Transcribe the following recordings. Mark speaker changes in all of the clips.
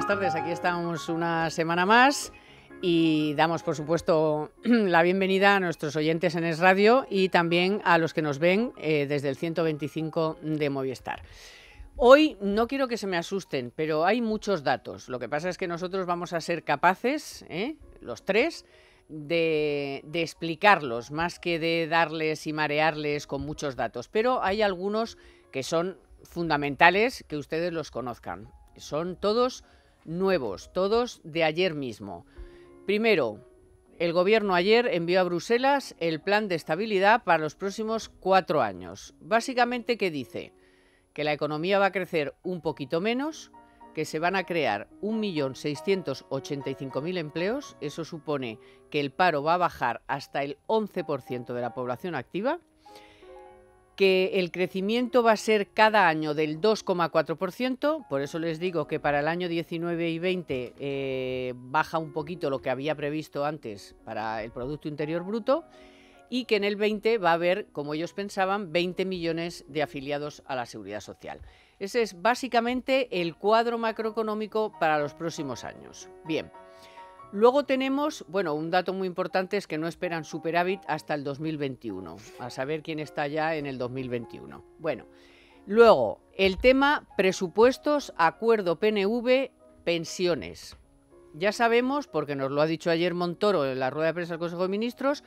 Speaker 1: tardes. Aquí estamos una semana más y damos, por supuesto, la bienvenida a nuestros oyentes en Es Radio y también a los que nos ven desde el 125 de Movistar. Hoy no quiero que se me asusten, pero hay muchos datos. Lo que pasa es que nosotros vamos a ser capaces, los tres, de explicarlos, más que de darles y marearles con muchos datos. Pero hay algunos que son fundamentales que ustedes los conozcan. Son todos nuevos, todos de ayer mismo. Primero, el gobierno ayer envió a Bruselas el plan de estabilidad para los próximos 4 años. Básicamente, ¿qué dice? Que la economía va a crecer un poquito menos, que se van a crear 1.685.000 empleos, eso supone que el paro va a bajar hasta el 11% de la población activa, que el crecimiento va a ser cada año del 2,4%, por eso les digo que para el año 19 y 20 baja un poquito lo que había previsto antes para el Producto Interior Bruto, y que en el 20 va a haber, como ellos pensaban, 20 millones de afiliados a la Seguridad Social. Ese es básicamente el cuadro macroeconómico para los próximos años. Bien. Luego tenemos, un dato muy importante es que no esperan superávit hasta el 2021, a saber quién está ya en el 2021. Luego, el tema presupuestos, acuerdo PNV, pensiones. Ya sabemos, porque nos lo ha dicho ayer Montoro en la rueda de prensa del Consejo de Ministros,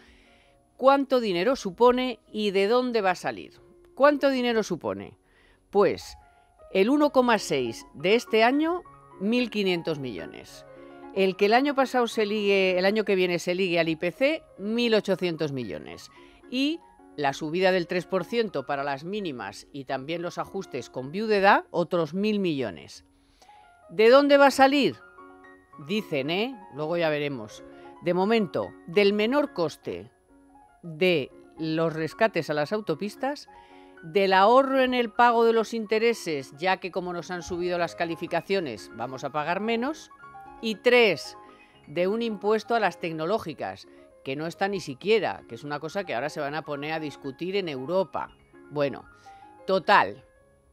Speaker 1: cuánto dinero supone y de dónde va a salir. ¿Cuánto dinero supone? Pues el 1,6 de este año, 1.500 millones. El que el año pasado el año que viene se ligue al IPC, 1.800 millones. Y la subida del 3% para las mínimas y también los ajustes con viudedad, otros 1.000 millones. ¿De dónde va a salir? Dicen, luego ya veremos. De momento, del menor coste de los rescates a las autopistas, del ahorro en el pago de los intereses, ya que como nos han subido las calificaciones, vamos a pagar menos. Y 3, de un impuesto a las tecnológicas, que no está ni siquiera, que es una cosa que ahora se van a poner a discutir en Europa. Total,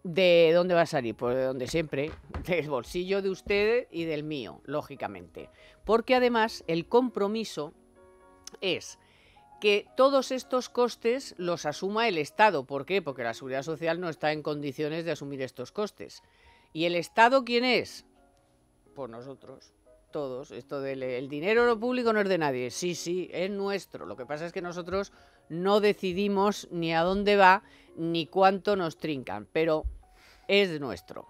Speaker 1: ¿de dónde va a salir? Pues de donde siempre, del bolsillo de usted y del mío, lógicamente. Porque además el compromiso es que todos estos costes los asuma el Estado. ¿Por qué? Porque la Seguridad Social no está en condiciones de asumir estos costes. ¿Y el Estado quién es? Pues nosotros. Todos, esto del el dinero público no es de nadie, sí, es nuestro. Lo que pasa es que nosotros no decidimos ni a dónde va ni cuánto nos trincan, pero es nuestro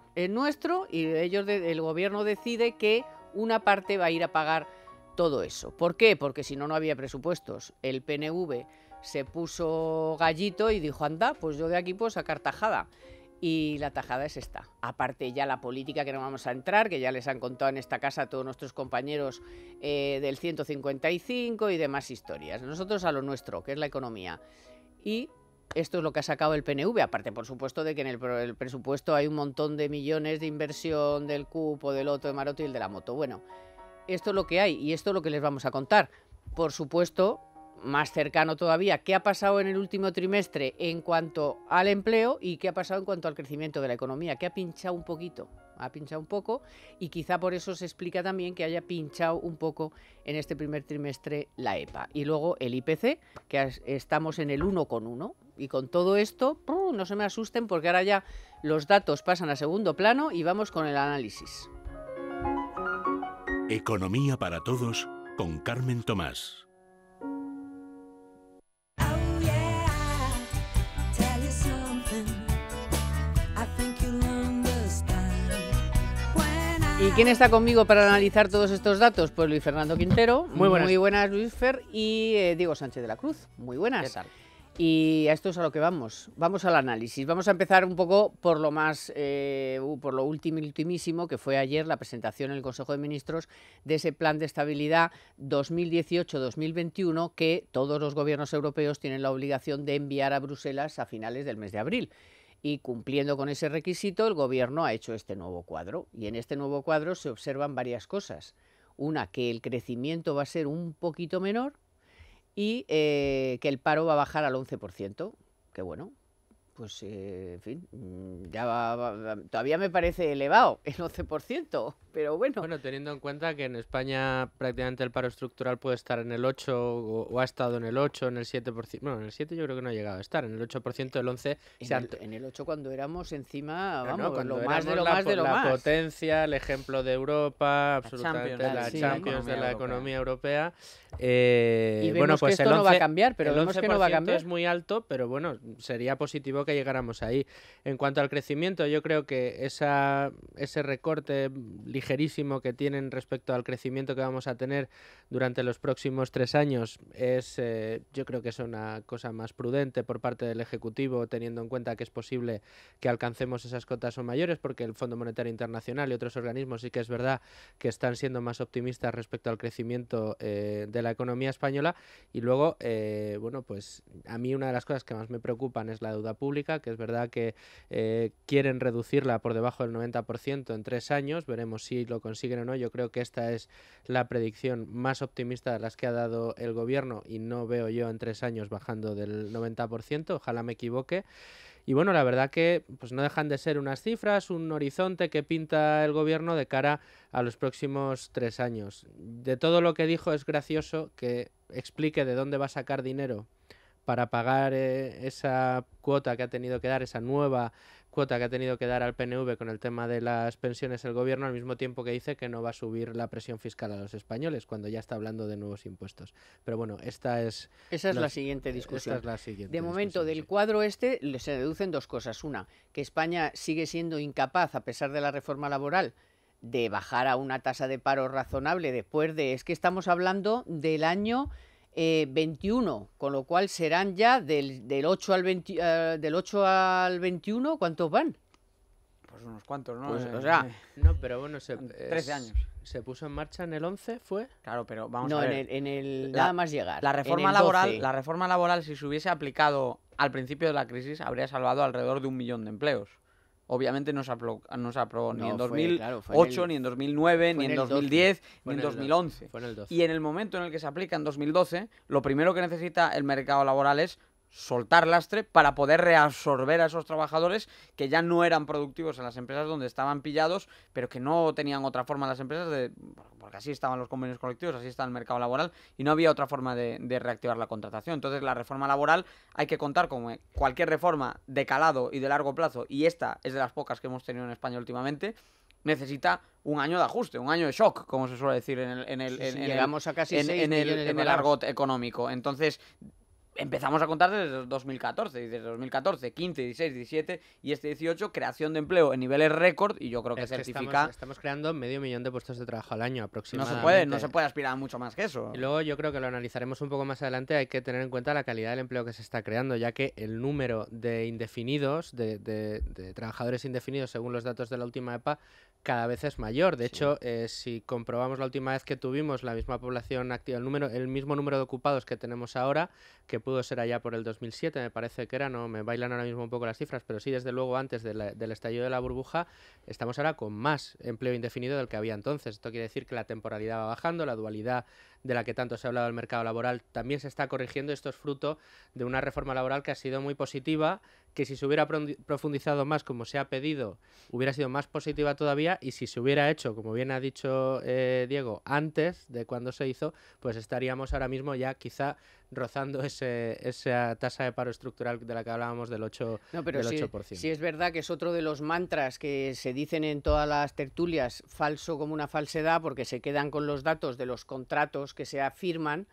Speaker 1: y el gobierno decide que una parte va a ir a pagar todo eso. ¿Por qué? Porque si no, no había presupuestos. El PNV se puso gallito y dijo, anda, pues yo de aquí puedo sacar tajada. Y la tajada es esta. Aparte ya la política que no vamos a entrar, que ya les han contado en esta casa a todos nuestros compañeros del 155 y demás historias. Nosotros a lo nuestro, que es la economía. Y esto es lo que ha sacado el PNV. Aparte, por supuesto, de que en el presupuesto hay un montón de millones de inversión del cupo, del otro, de Maroto y el de la moto. Esto es lo que hay y esto es lo que les vamos a contar. Por supuesto, más cercano todavía, qué ha pasado en el último trimestre en cuanto al empleo y qué ha pasado en cuanto al crecimiento de la economía, que ha pinchado un poquito, y quizá por eso se explica también que haya pinchado un poco en este primer trimestre la EPA. Y luego el IPC, que estamos en el 1,1, y con todo esto, no se me asusten porque ahora ya los datos pasan a segundo plano y vamos con el análisis.
Speaker 2: Economía para todos con Carmen Tomás.
Speaker 1: ¿Y quién está conmigo para analizar todos estos datos? Pues Luis Fernando Quintero.
Speaker 3: Muy buenas.
Speaker 1: Muy buenas, Luis Fer. Y Diego Sánchez de la Cruz. Muy buenas.
Speaker 3: ¿Qué tal?
Speaker 1: Y a esto es a lo que vamos. Vamos al análisis. Vamos a empezar un poco por lo más, por lo ultimísimo, que fue ayer la presentación en el Consejo de Ministros de ese plan de estabilidad 2018-2021 que todos los gobiernos europeos tienen la obligación de enviar a Bruselas a finales del mes de abril. Y cumpliendo con ese requisito, el gobierno ha hecho este nuevo cuadro. Y en este nuevo cuadro se observan varias cosas. Una, que el crecimiento va a ser un poquito menor y que el paro va a bajar al 11%. Que bueno, pues en fin, todavía me parece elevado el 11%. Pero bueno.
Speaker 3: Bueno, teniendo en cuenta que en España prácticamente el paro estructural puede estar en el 8 o ha estado en el 8, en el 7%. Bueno, en el 7 yo creo que no ha llegado a estar, en el 8%, el 11...
Speaker 1: En el 8 cuando éramos encima,
Speaker 3: no,
Speaker 1: vamos,
Speaker 3: cuando
Speaker 1: lo más de lo
Speaker 3: éramos
Speaker 1: más de lo
Speaker 3: la
Speaker 1: más.
Speaker 3: potencia, el ejemplo de Europa, absolutamente la Champions de la economía europea.
Speaker 1: Y vemos
Speaker 3: bueno, pues
Speaker 1: que esto no va a cambiar, pero
Speaker 3: el
Speaker 1: vemos que no va a cambiar.
Speaker 3: es muy alto, pero bueno, sería positivo que llegáramos ahí. En cuanto al crecimiento, yo creo que ese recorte ligerísimo que tienen respecto al crecimiento que vamos a tener durante los próximos 3 años yo creo que es una cosa más prudente por parte del Ejecutivo, teniendo en cuenta que es posible que alcancemos esas cotas o mayores, porque el Fondo Monetario Internacional y otros organismos sí que es verdad que están siendo más optimistas respecto al crecimiento de la economía española. Y luego, bueno, pues a mí una de las cosas que más me preocupan es la deuda pública, que es verdad que quieren reducirla por debajo del 90% en 3 años, veremos si lo consiguen o no. Yo creo que esta es la predicción más optimista de las que ha dado el gobierno y no veo yo en 3 años bajando del 90%, ojalá me equivoque. Y bueno, la verdad que pues no dejan de ser unas cifras, un horizonte que pinta el gobierno de cara a los próximos 3 años. De todo lo que dijo es gracioso que explique de dónde va a sacar dinero para pagar esa cuota que ha tenido que dar, esa nueva cuota que ha tenido que dar al PNV con el tema de las pensiones el gobierno, al mismo tiempo que dice que no va a subir la presión fiscal a los españoles, cuando ya está hablando de nuevos impuestos. Pero bueno, esa es
Speaker 1: la siguiente discusión.
Speaker 3: Esta es la siguiente
Speaker 1: de momento, del cuadro se deducen 2 cosas. Una, que España sigue siendo incapaz, a pesar de la reforma laboral, de bajar a una tasa de paro razonable después de... Es que estamos hablando del año 21, con lo cual serán ya del 8 al 21, ¿cuántos van?
Speaker 4: Pues unos cuantos, ¿no?
Speaker 1: Pues, o sea,
Speaker 3: no, pero bueno,
Speaker 4: 13 años.
Speaker 3: ¿Se puso en marcha en el 11, fue?
Speaker 4: Claro, pero vamos a ver.
Speaker 1: En el nada más llegar.
Speaker 4: La reforma laboral, si se hubiese aplicado al principio de la crisis, habría salvado alrededor de 1 millón de empleos. Obviamente no se aprobó ni en 2008, ni en 2009, ni en 2010, ni en 2011.
Speaker 3: Fue en el 12.
Speaker 4: Y en el momento en el que se aplica en 2012, lo primero que necesita el mercado laboral es soltar lastre para poder reabsorber a esos trabajadores que ya no eran productivos en las empresas donde estaban pillados, pero que no tenían otra forma las empresas, porque así estaban los convenios colectivos, así está el mercado laboral y no había otra forma de reactivar la contratación. Entonces la reforma laboral hay que contar con cualquier reforma de calado y de largo plazo, y esta es de las pocas que hemos tenido en España últimamente. Necesita un año de ajuste, un año de shock, como se suele decir
Speaker 1: llegamos a casi 6 millones de
Speaker 4: en el argot económico. Entonces empezamos a contar desde 2014, y desde 2014, 15, 16, 17 y este 18, creación de empleo en niveles récord, y yo creo que certifica...
Speaker 3: Estamos creando 500.000 de puestos de trabajo al año aproximadamente.
Speaker 4: No se puede aspirar a mucho más que eso.
Speaker 3: Y luego yo creo que lo analizaremos un poco más adelante, hay que tener en cuenta la calidad del empleo que se está creando, ya que el número de indefinidos, de trabajadores indefinidos, según los datos de la última EPA, cada vez es mayor. De hecho, si comprobamos la última vez que tuvimos la misma población activa, el mismo número de ocupados que tenemos ahora, que pudo ser allá por el 2007, me parece que era, no me bailan ahora mismo un poco las cifras, pero sí, desde luego, antes del estallido de la burbuja, estamos ahora con más empleo indefinido del que había entonces. Esto quiere decir que la temporalidad va bajando, la dualidad de la que tanto se ha hablado del mercado laboral también se está corrigiendo. Esto es fruto de una reforma laboral que ha sido muy positiva, que si se hubiera profundizado más como se ha pedido, hubiera sido más positiva todavía, y si se hubiera hecho, como bien ha dicho Diego, antes de cuando se hizo, pues estaríamos ahora mismo ya quizá rozando esa tasa de paro estructural de la que hablábamos del 8%.
Speaker 1: No, pero sí, 8%. Sí es verdad que es otro de los mantras que se dicen en todas las tertulias, falso como una falsedad, porque se quedan con los datos de los contratos que se afirman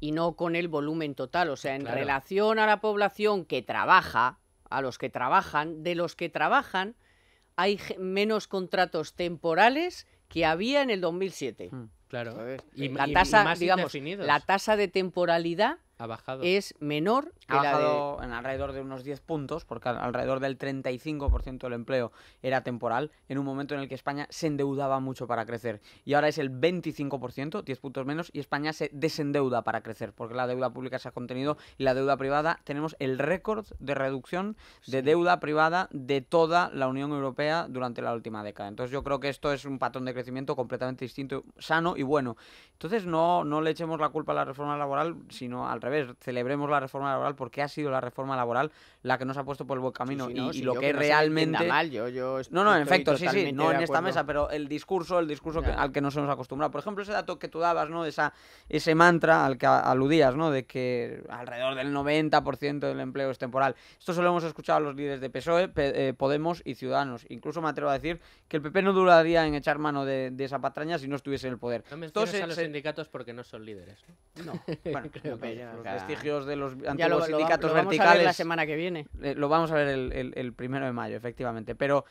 Speaker 1: y no con el volumen total. O sea, en relación a la población que trabaja, a los que trabajan, de los que trabajan, hay menos contratos temporales que había en el 2007.
Speaker 3: Claro.
Speaker 1: Y la tasa, más digamos,
Speaker 3: indefinidos.
Speaker 1: La tasa de temporalidad
Speaker 3: ha bajado.
Speaker 1: Es menor que
Speaker 4: ha bajado en alrededor de unos 10 puntos, porque alrededor del 35% del empleo era temporal, en un momento en el que España se endeudaba mucho para crecer. Y ahora es el 25%, 10 puntos menos, y España se desendeuda para crecer, porque la deuda pública se ha contenido y la deuda privada, tenemos el récord de reducción de deuda privada de toda la Unión Europea durante la última década. Entonces yo creo que esto es un patrón de crecimiento completamente distinto, sano y bueno. Entonces no le echemos la culpa a la reforma laboral, sino al revés. revés, celebremos la reforma laboral porque ha sido la reforma laboral la que nos ha puesto por el buen camino.
Speaker 1: Sí, sí, no,
Speaker 4: y
Speaker 1: sí,
Speaker 4: lo
Speaker 1: yo
Speaker 4: que
Speaker 1: que no se me
Speaker 4: realmente...
Speaker 1: entienda mal, yo
Speaker 4: No, en
Speaker 1: estoy
Speaker 4: efecto, sí,
Speaker 1: totalmente
Speaker 4: no
Speaker 1: de
Speaker 4: en esta
Speaker 1: acuerdo.
Speaker 4: mesa, pero el discurso al que nos hemos acostumbrado. Por ejemplo, ese dato que tú dabas, ¿no? De ese mantra al que aludías, ¿no? De que alrededor del 90% del empleo es temporal. Esto se lo hemos escuchado a los líderes de PSOE, Podemos y Ciudadanos. Incluso me atrevo a decir que el PP no duraría en echar mano de esa patraña si no estuviese en el poder.
Speaker 3: No menciones a los sindicatos porque no son líderes, ¿no?
Speaker 1: No,
Speaker 4: Bueno,
Speaker 3: Creo que
Speaker 4: los vestigios de los
Speaker 1: ya
Speaker 4: antiguos sindicatos
Speaker 1: lo vamos
Speaker 4: verticales.
Speaker 1: a ver la semana que viene.
Speaker 4: Lo vamos a ver el 1 de mayo, efectivamente. Pero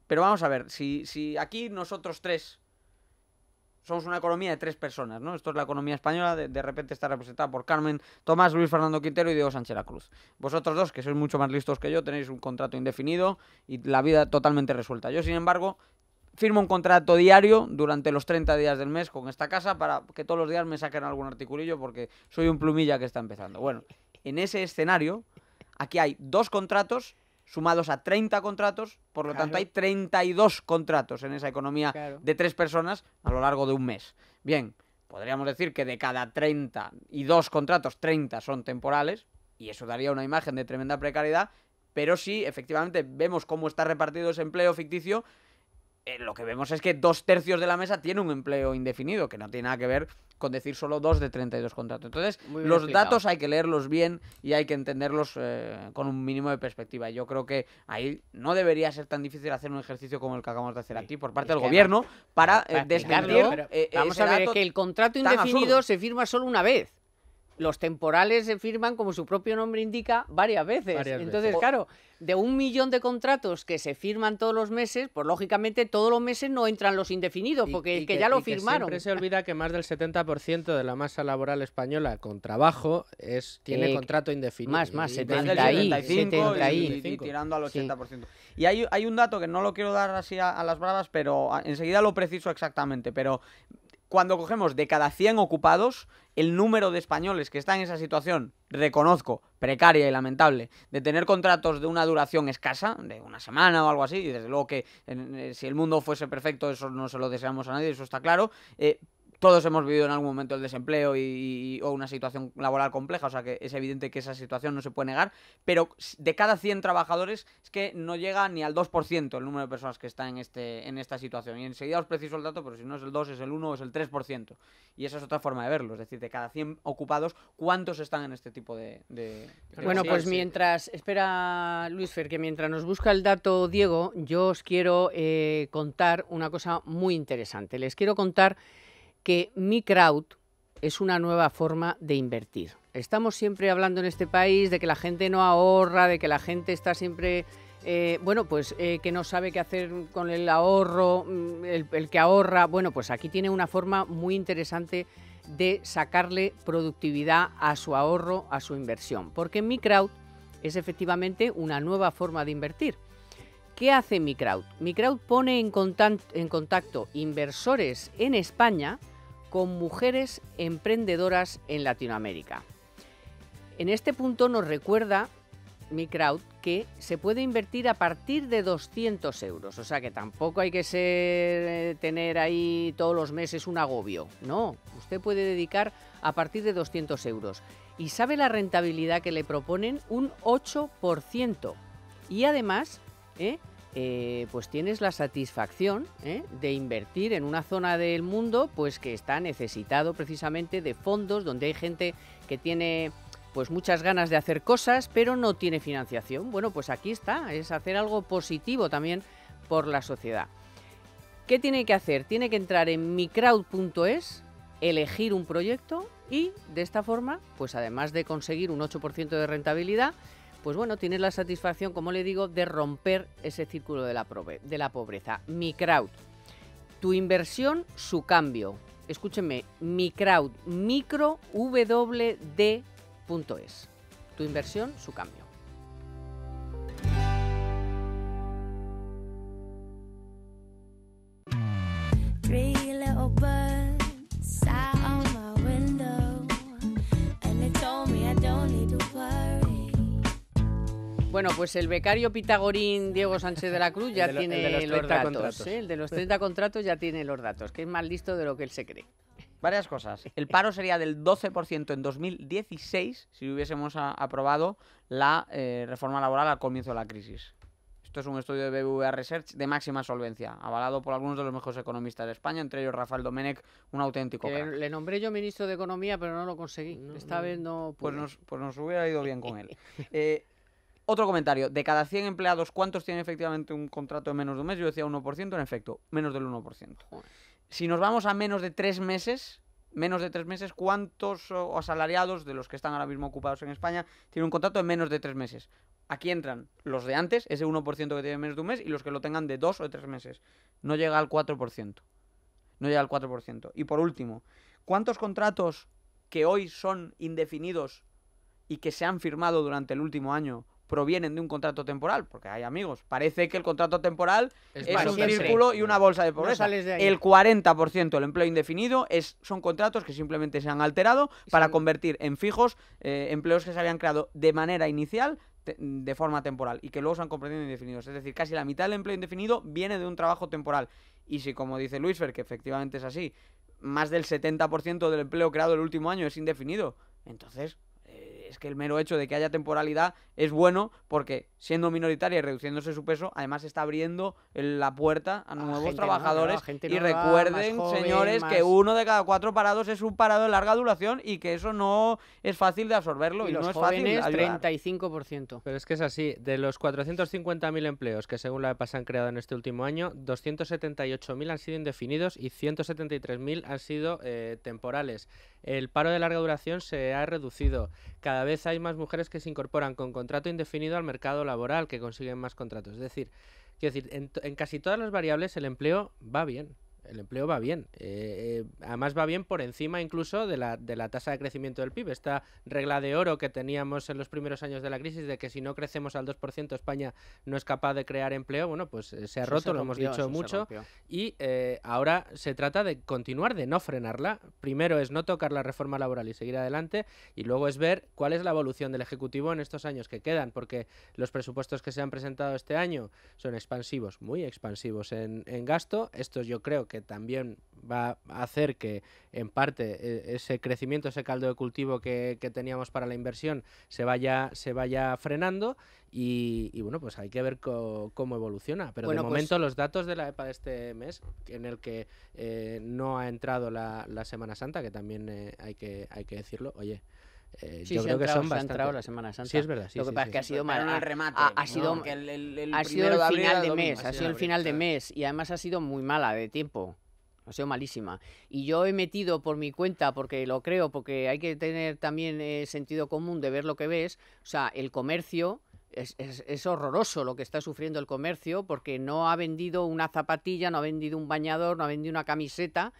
Speaker 4: vamos a ver, si aquí nosotros tres somos una economía de 3 personas, ¿no? Esto es la economía española, de repente está representada por Carmen Tomás, Luis Fernando Quintero y Diego Sánchez La Cruz. Vosotros dos, que sois mucho más listos que yo, tenéis un contrato indefinido y la vida totalmente resuelta. Yo, sin embargo, firmo un contrato diario durante los 30 días del mes con esta casa para que todos los días me saquen algún articulillo porque soy un plumilla que está empezando. Bueno, en ese escenario, aquí hay 2 contratos sumados a 30 contratos, por lo tanto hay 32 contratos en esa economía de 3 personas a lo largo de un mes. Bien, podríamos decir que de cada 32 contratos, 30 son temporales, y eso daría una imagen de tremenda precariedad, pero si efectivamente vemos cómo está repartido ese empleo ficticio, lo que vemos es que 2/3 de la mesa tiene un empleo indefinido, que no tiene nada que ver con decir solo 2 de 32 contratos. Entonces, los
Speaker 1: explicado.
Speaker 4: datos hay que leerlos bien y hay que entenderlos con un mínimo de perspectiva. Yo creo que ahí no debería ser tan difícil hacer un ejercicio como el que acabamos de hacer aquí por parte del gobierno para desmentir
Speaker 1: vamos
Speaker 4: ese
Speaker 1: a ver, es
Speaker 4: dato
Speaker 1: que el contrato
Speaker 4: tan
Speaker 1: indefinido
Speaker 4: absurdo.
Speaker 1: se firma solo una vez. Los temporales se firman, como su propio nombre indica, varias veces. Entonces, claro, de 1 millón de contratos que se firman todos los meses, pues lógicamente todos los meses no entran los indefinidos, porque es que ya lo firmaron.
Speaker 3: Siempre se olvida que más del 70% de la masa laboral española con trabajo tiene contrato indefinido.
Speaker 1: Más,
Speaker 3: Y
Speaker 1: 70 y
Speaker 4: 75 y
Speaker 3: 75.
Speaker 4: tirando al 80%. Y hay un dato que no lo quiero dar así a las bravas, pero enseguida lo preciso exactamente, pero cuando cogemos de cada 100 ocupados, el número de españoles que están en esa situación, reconozco, precaria y lamentable, de tener contratos de una duración escasa, de una semana o algo así, y desde luego que si el mundo fuese perfecto, eso no se lo deseamos a nadie, eso está claro. Todos hemos vivido en algún momento el desempleo o una situación laboral compleja, o sea que es evidente que esa situación no se puede negar, pero de cada 100 trabajadores es que no llega ni al 2% el número de personas que están en esta situación. Y enseguida os preciso el dato, pero si no es el 2, es el 1 o es el 3%. Y esa es otra forma de verlo, es decir, de cada 100 ocupados, ¿cuántos están en este tipo de
Speaker 1: Bueno, pues mientras, espera Luis Fer, que mientras nos busca el dato Diego, yo os quiero contar una cosa muy interesante. Les quiero contar que MiCrowd es una nueva forma de invertir. Estamos siempre hablando en este país de que la gente no ahorra, de que la gente está siempre, que no sabe qué hacer con el ahorro, el que ahorra. Bueno, pues aquí tiene una forma muy interesante de sacarle productividad a su ahorro, a su inversión, porque MiCrowd es efectivamente una nueva forma de invertir. ¿Qué hace MiCrowd? MiCrowd pone en contacto inversores en España con mujeres emprendedoras en Latinoamérica. En este punto nos recuerda MiCrowd que se puede invertir a partir de 200 euros, o sea que tampoco hay que tener ahí todos los meses un agobio, no, usted puede dedicar a partir de 200 euros. ¿Y sabe la rentabilidad que le proponen? Un 8%. Y además, pues tienes la satisfacción de invertir en una zona del mundo pues que está necesitado precisamente de fondos, donde hay gente que tiene pues muchas ganas de hacer cosas, pero no tiene financiación. Bueno, pues aquí está, es hacer algo positivo también por la sociedad. ¿Qué tiene que hacer? Tiene que entrar en microwd.es, elegir un proyecto y de esta forma, pues además de conseguir un 8% de rentabilidad, pues bueno, tienes la satisfacción, como le digo, de romper ese círculo de la pobreza. MiCrowd, tu inversión, su cambio. Escúchenme, MiCrowd, microwd.es. Tu inversión, su cambio. Bueno, pues el becario pitagorín Diego Sánchez de la Cruz ya tiene los datos. El de los 30 contratos ya tiene los datos, que es más listo de lo que él se cree.
Speaker 4: Varias cosas. El paro sería del 12% en 2016 si hubiésemos aprobado la reforma laboral al comienzo de la crisis. Esto es un estudio de BBVA Research de máxima solvencia, avalado por algunos de los mejores economistas de España, entre ellos Rafael Domènech, un auténtico crack.
Speaker 1: Le nombré yo ministro de Economía, pero no lo conseguí. Esta vez no pude.
Speaker 4: Pues nos hubiera ido bien con él. Otro comentario. De cada 100 empleados, ¿cuántos tienen efectivamente un contrato de menos de un mes? Yo decía 1%, en efecto, menos del 1%.
Speaker 1: Joder.
Speaker 4: Si nos vamos a menos de 3 meses, ¿cuántos asalariados de los que están ahora mismo ocupados en España tienen un contrato de menos de 3 meses? Aquí entran los de antes, ese 1% que tiene menos de un mes, y los que lo tengan de 2 o de 3 meses. No llega al 4%. No llega al 4%. Y por último, ¿cuántos contratos que hoy son indefinidos y que se han firmado durante el último año provienen de un contrato temporal? Porque hay amigos, parece que el contrato temporal es un círculo y una bolsa de pobreza.
Speaker 1: No de
Speaker 4: el 40% del empleo indefinido son contratos que simplemente se han alterado para convertir en fijos empleos que se habían creado de manera inicial de forma temporal y que luego se han convertido en indefinidos. Es decir, casi la mitad del empleo indefinido viene de un trabajo temporal. Y si, como dice Luisfer, que efectivamente es así, más del 70% del empleo creado el último año es indefinido, entonces es que el mero hecho de que haya temporalidad es bueno porque, siendo minoritaria y reduciéndose su peso, además está abriendo la puerta a nuevos trabajadores. Y recuerden, señores, que 1 de cada 4 parados es un parado de larga duración y que eso no es fácil de absorberlo y no es fácil de ayudar.
Speaker 1: 35%.
Speaker 3: Pero es que es así. De los 450.000 empleos que según la EPA se han creado en este último año, 278.000 han sido indefinidos y 173.000 han sido temporales. El paro de larga duración se ha reducido. Cada vez hay más mujeres que se incorporan con contrato indefinido al mercado laboral, que consiguen más contratos. Es decir, en casi todas las variables el empleo va bien. El empleo va bien. Además va bien por encima incluso de la tasa de crecimiento del PIB. Esta regla de oro que teníamos en los primeros años de la crisis de que si no crecemos al 2% España no es capaz de crear empleo, bueno, pues se ha roto, lo hemos dicho mucho. Y ahora se trata de continuar, de no frenarla. Primero es no tocar la reforma laboral y seguir adelante, y luego es ver cuál es la evolución del Ejecutivo en estos años que quedan, porque los presupuestos que se han presentado este año son expansivos, muy expansivos en gasto. Estos yo creo que también va a hacer que en parte ese crecimiento, ese caldo de cultivo que teníamos para la inversión se vaya frenando y bueno, pues hay que ver cómo evoluciona. Pero bueno, de momento los datos de la EPA de este mes, en el que no ha entrado la Semana Santa, que también hay que decirlo, oye,
Speaker 1: sí,
Speaker 3: yo creo que son
Speaker 1: bastante. Ha entrado la Semana Santa.
Speaker 3: Sí, es verdad. Sí,
Speaker 1: lo que pasa es que ha sido mal.
Speaker 4: El remate.
Speaker 1: Ha sido el final de mes. Ha sido el final de mes. Y además ha sido muy mala de tiempo. Ha sido malísima. Y yo he metido por mi cuenta, porque lo creo, porque hay que tener también sentido común de ver lo que ves. O sea, el comercio. Es horroroso lo que está sufriendo el comercio, porque no ha vendido una zapatilla, no ha vendido un bañador, no ha vendido una camiseta,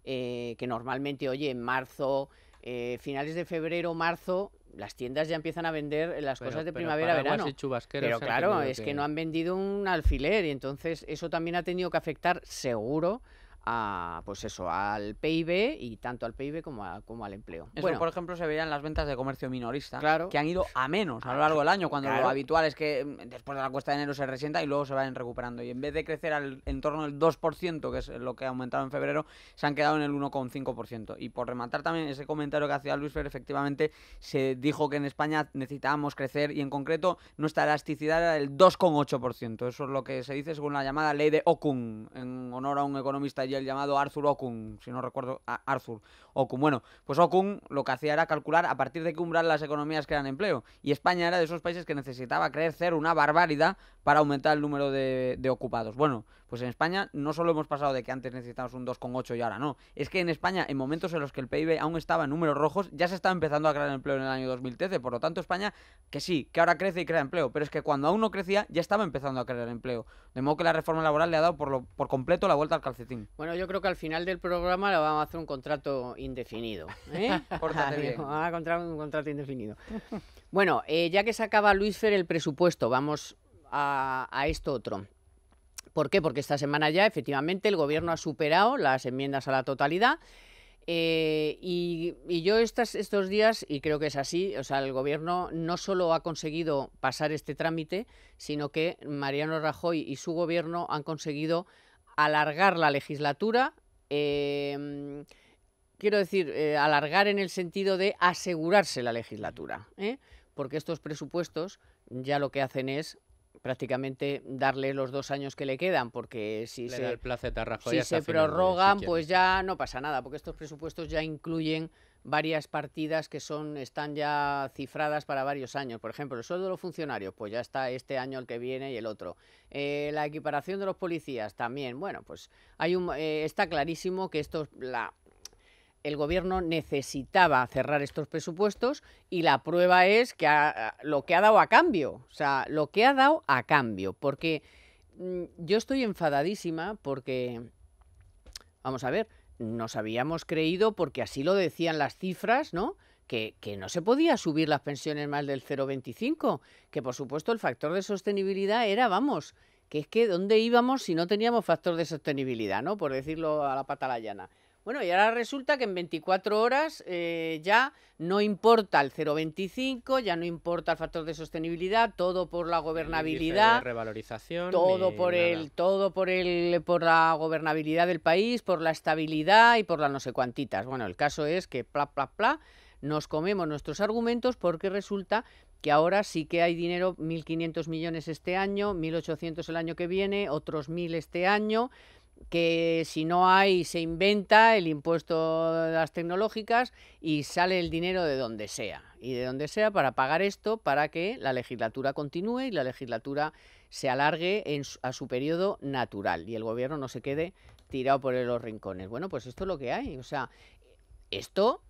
Speaker 1: que normalmente, oye, en marzo, finales de febrero, marzo, las tiendas ya empiezan a vender las cosas de primavera, verano. Pero claro, es que no han vendido un alfiler, y entonces eso también ha tenido que afectar seguro a, pues eso, al PIB, y tanto al PIB como al empleo.
Speaker 4: Eso, bueno, por ejemplo, se veía en las ventas de comercio minorista,
Speaker 1: claro,
Speaker 4: que han ido a menos a lo largo del año, cuando lo habitual es que después de la cuesta de enero se resienta y luego se vayan recuperando. Y en vez de crecer en torno del 2%, que es lo que ha aumentado en febrero, se han quedado en el 1,5%. Y por rematar también ese comentario que hacía Luisfer, efectivamente se dijo que en España necesitábamos crecer, y en concreto nuestra elasticidad era del 2,8%. Eso es lo que se dice según la llamada ley de Okun, en honor a un economista el llamado Arthur Okun, si no recuerdo, Arthur Okun. Bueno, pues Okun lo que hacía era calcular a partir de qué umbral las economías crean empleo, y España era de esos países que necesitaba crecer una barbaridad para aumentar el número de ocupados. Bueno, pues en España no solo hemos pasado de que antes necesitábamos un 2,8 y ahora no, es que en España, en momentos en los que el PIB aún estaba en números rojos, ya se estaba empezando a crear empleo en el año 2013, por lo tanto España, que sí, que ahora crece y crea empleo, pero es que cuando aún no crecía, ya estaba empezando a crear empleo, de modo que la reforma laboral le ha dado por completo la vuelta al calcetín.
Speaker 1: Bueno, yo creo que al final del programa le vamos a hacer un contrato indefinido,
Speaker 4: Pórtate bien.
Speaker 1: Vamos a encontrar un contrato indefinido. Bueno, ya que sacaba Luisfer el presupuesto, vamos a esto otro. ¿Por qué? Porque esta semana ya, efectivamente, el Gobierno ha superado las enmiendas a la totalidad. Y yo estos días, y creo que es así, o sea, el Gobierno no solo ha conseguido pasar este trámite, sino que Mariano Rajoy y su Gobierno han conseguido alargar la legislatura, quiero decir, alargar en el sentido de asegurarse la legislatura, porque estos presupuestos ya lo que hacen es prácticamente darle los 2 años que le quedan, porque si
Speaker 3: Le da el placet a Rajoy
Speaker 1: si
Speaker 3: hasta
Speaker 1: se
Speaker 3: final de,
Speaker 1: prorrogan,
Speaker 3: si
Speaker 1: pues
Speaker 3: quiere.
Speaker 1: ya no pasa nada, porque estos presupuestos ya incluyen varias partidas que están ya cifradas para varios años. Por ejemplo, el sueldo de los funcionarios, pues ya está este año, el que viene y el otro. La equiparación de los policías también. Bueno, pues está clarísimo que el gobierno necesitaba cerrar estos presupuestos y la prueba es que lo que ha dado a cambio. O sea, lo que ha dado a cambio. Porque yo estoy enfadadísima porque, vamos a ver, nos habíamos creído, porque así lo decían las cifras, ¿no?, que no se podía subir las pensiones más del 0,25, que por supuesto el factor de sostenibilidad era, vamos, que es que ¿dónde íbamos si no teníamos factor de sostenibilidad, ¿no?, por decirlo a la pata la llana? Bueno, y ahora resulta que en 24 horas ya no importa el 0,25, ya no importa el factor de sostenibilidad, todo por la gobernabilidad,
Speaker 3: de revalorización,
Speaker 1: todo por la gobernabilidad del país, por la estabilidad y por la no sé cuantitas. Bueno, el caso es que nos comemos nuestros argumentos, porque resulta que ahora sí que hay dinero, 1.500 millones este año, 1.800 el año que viene, otros 1.000 este año, que si no hay, se inventa el impuesto de las tecnológicas y sale el dinero de donde sea. Y de donde sea para pagar esto, para que la legislatura continúe y la legislatura se alargue a su periodo natural y el gobierno no se quede tirado por los rincones. Bueno, pues esto es lo que hay. O sea, esto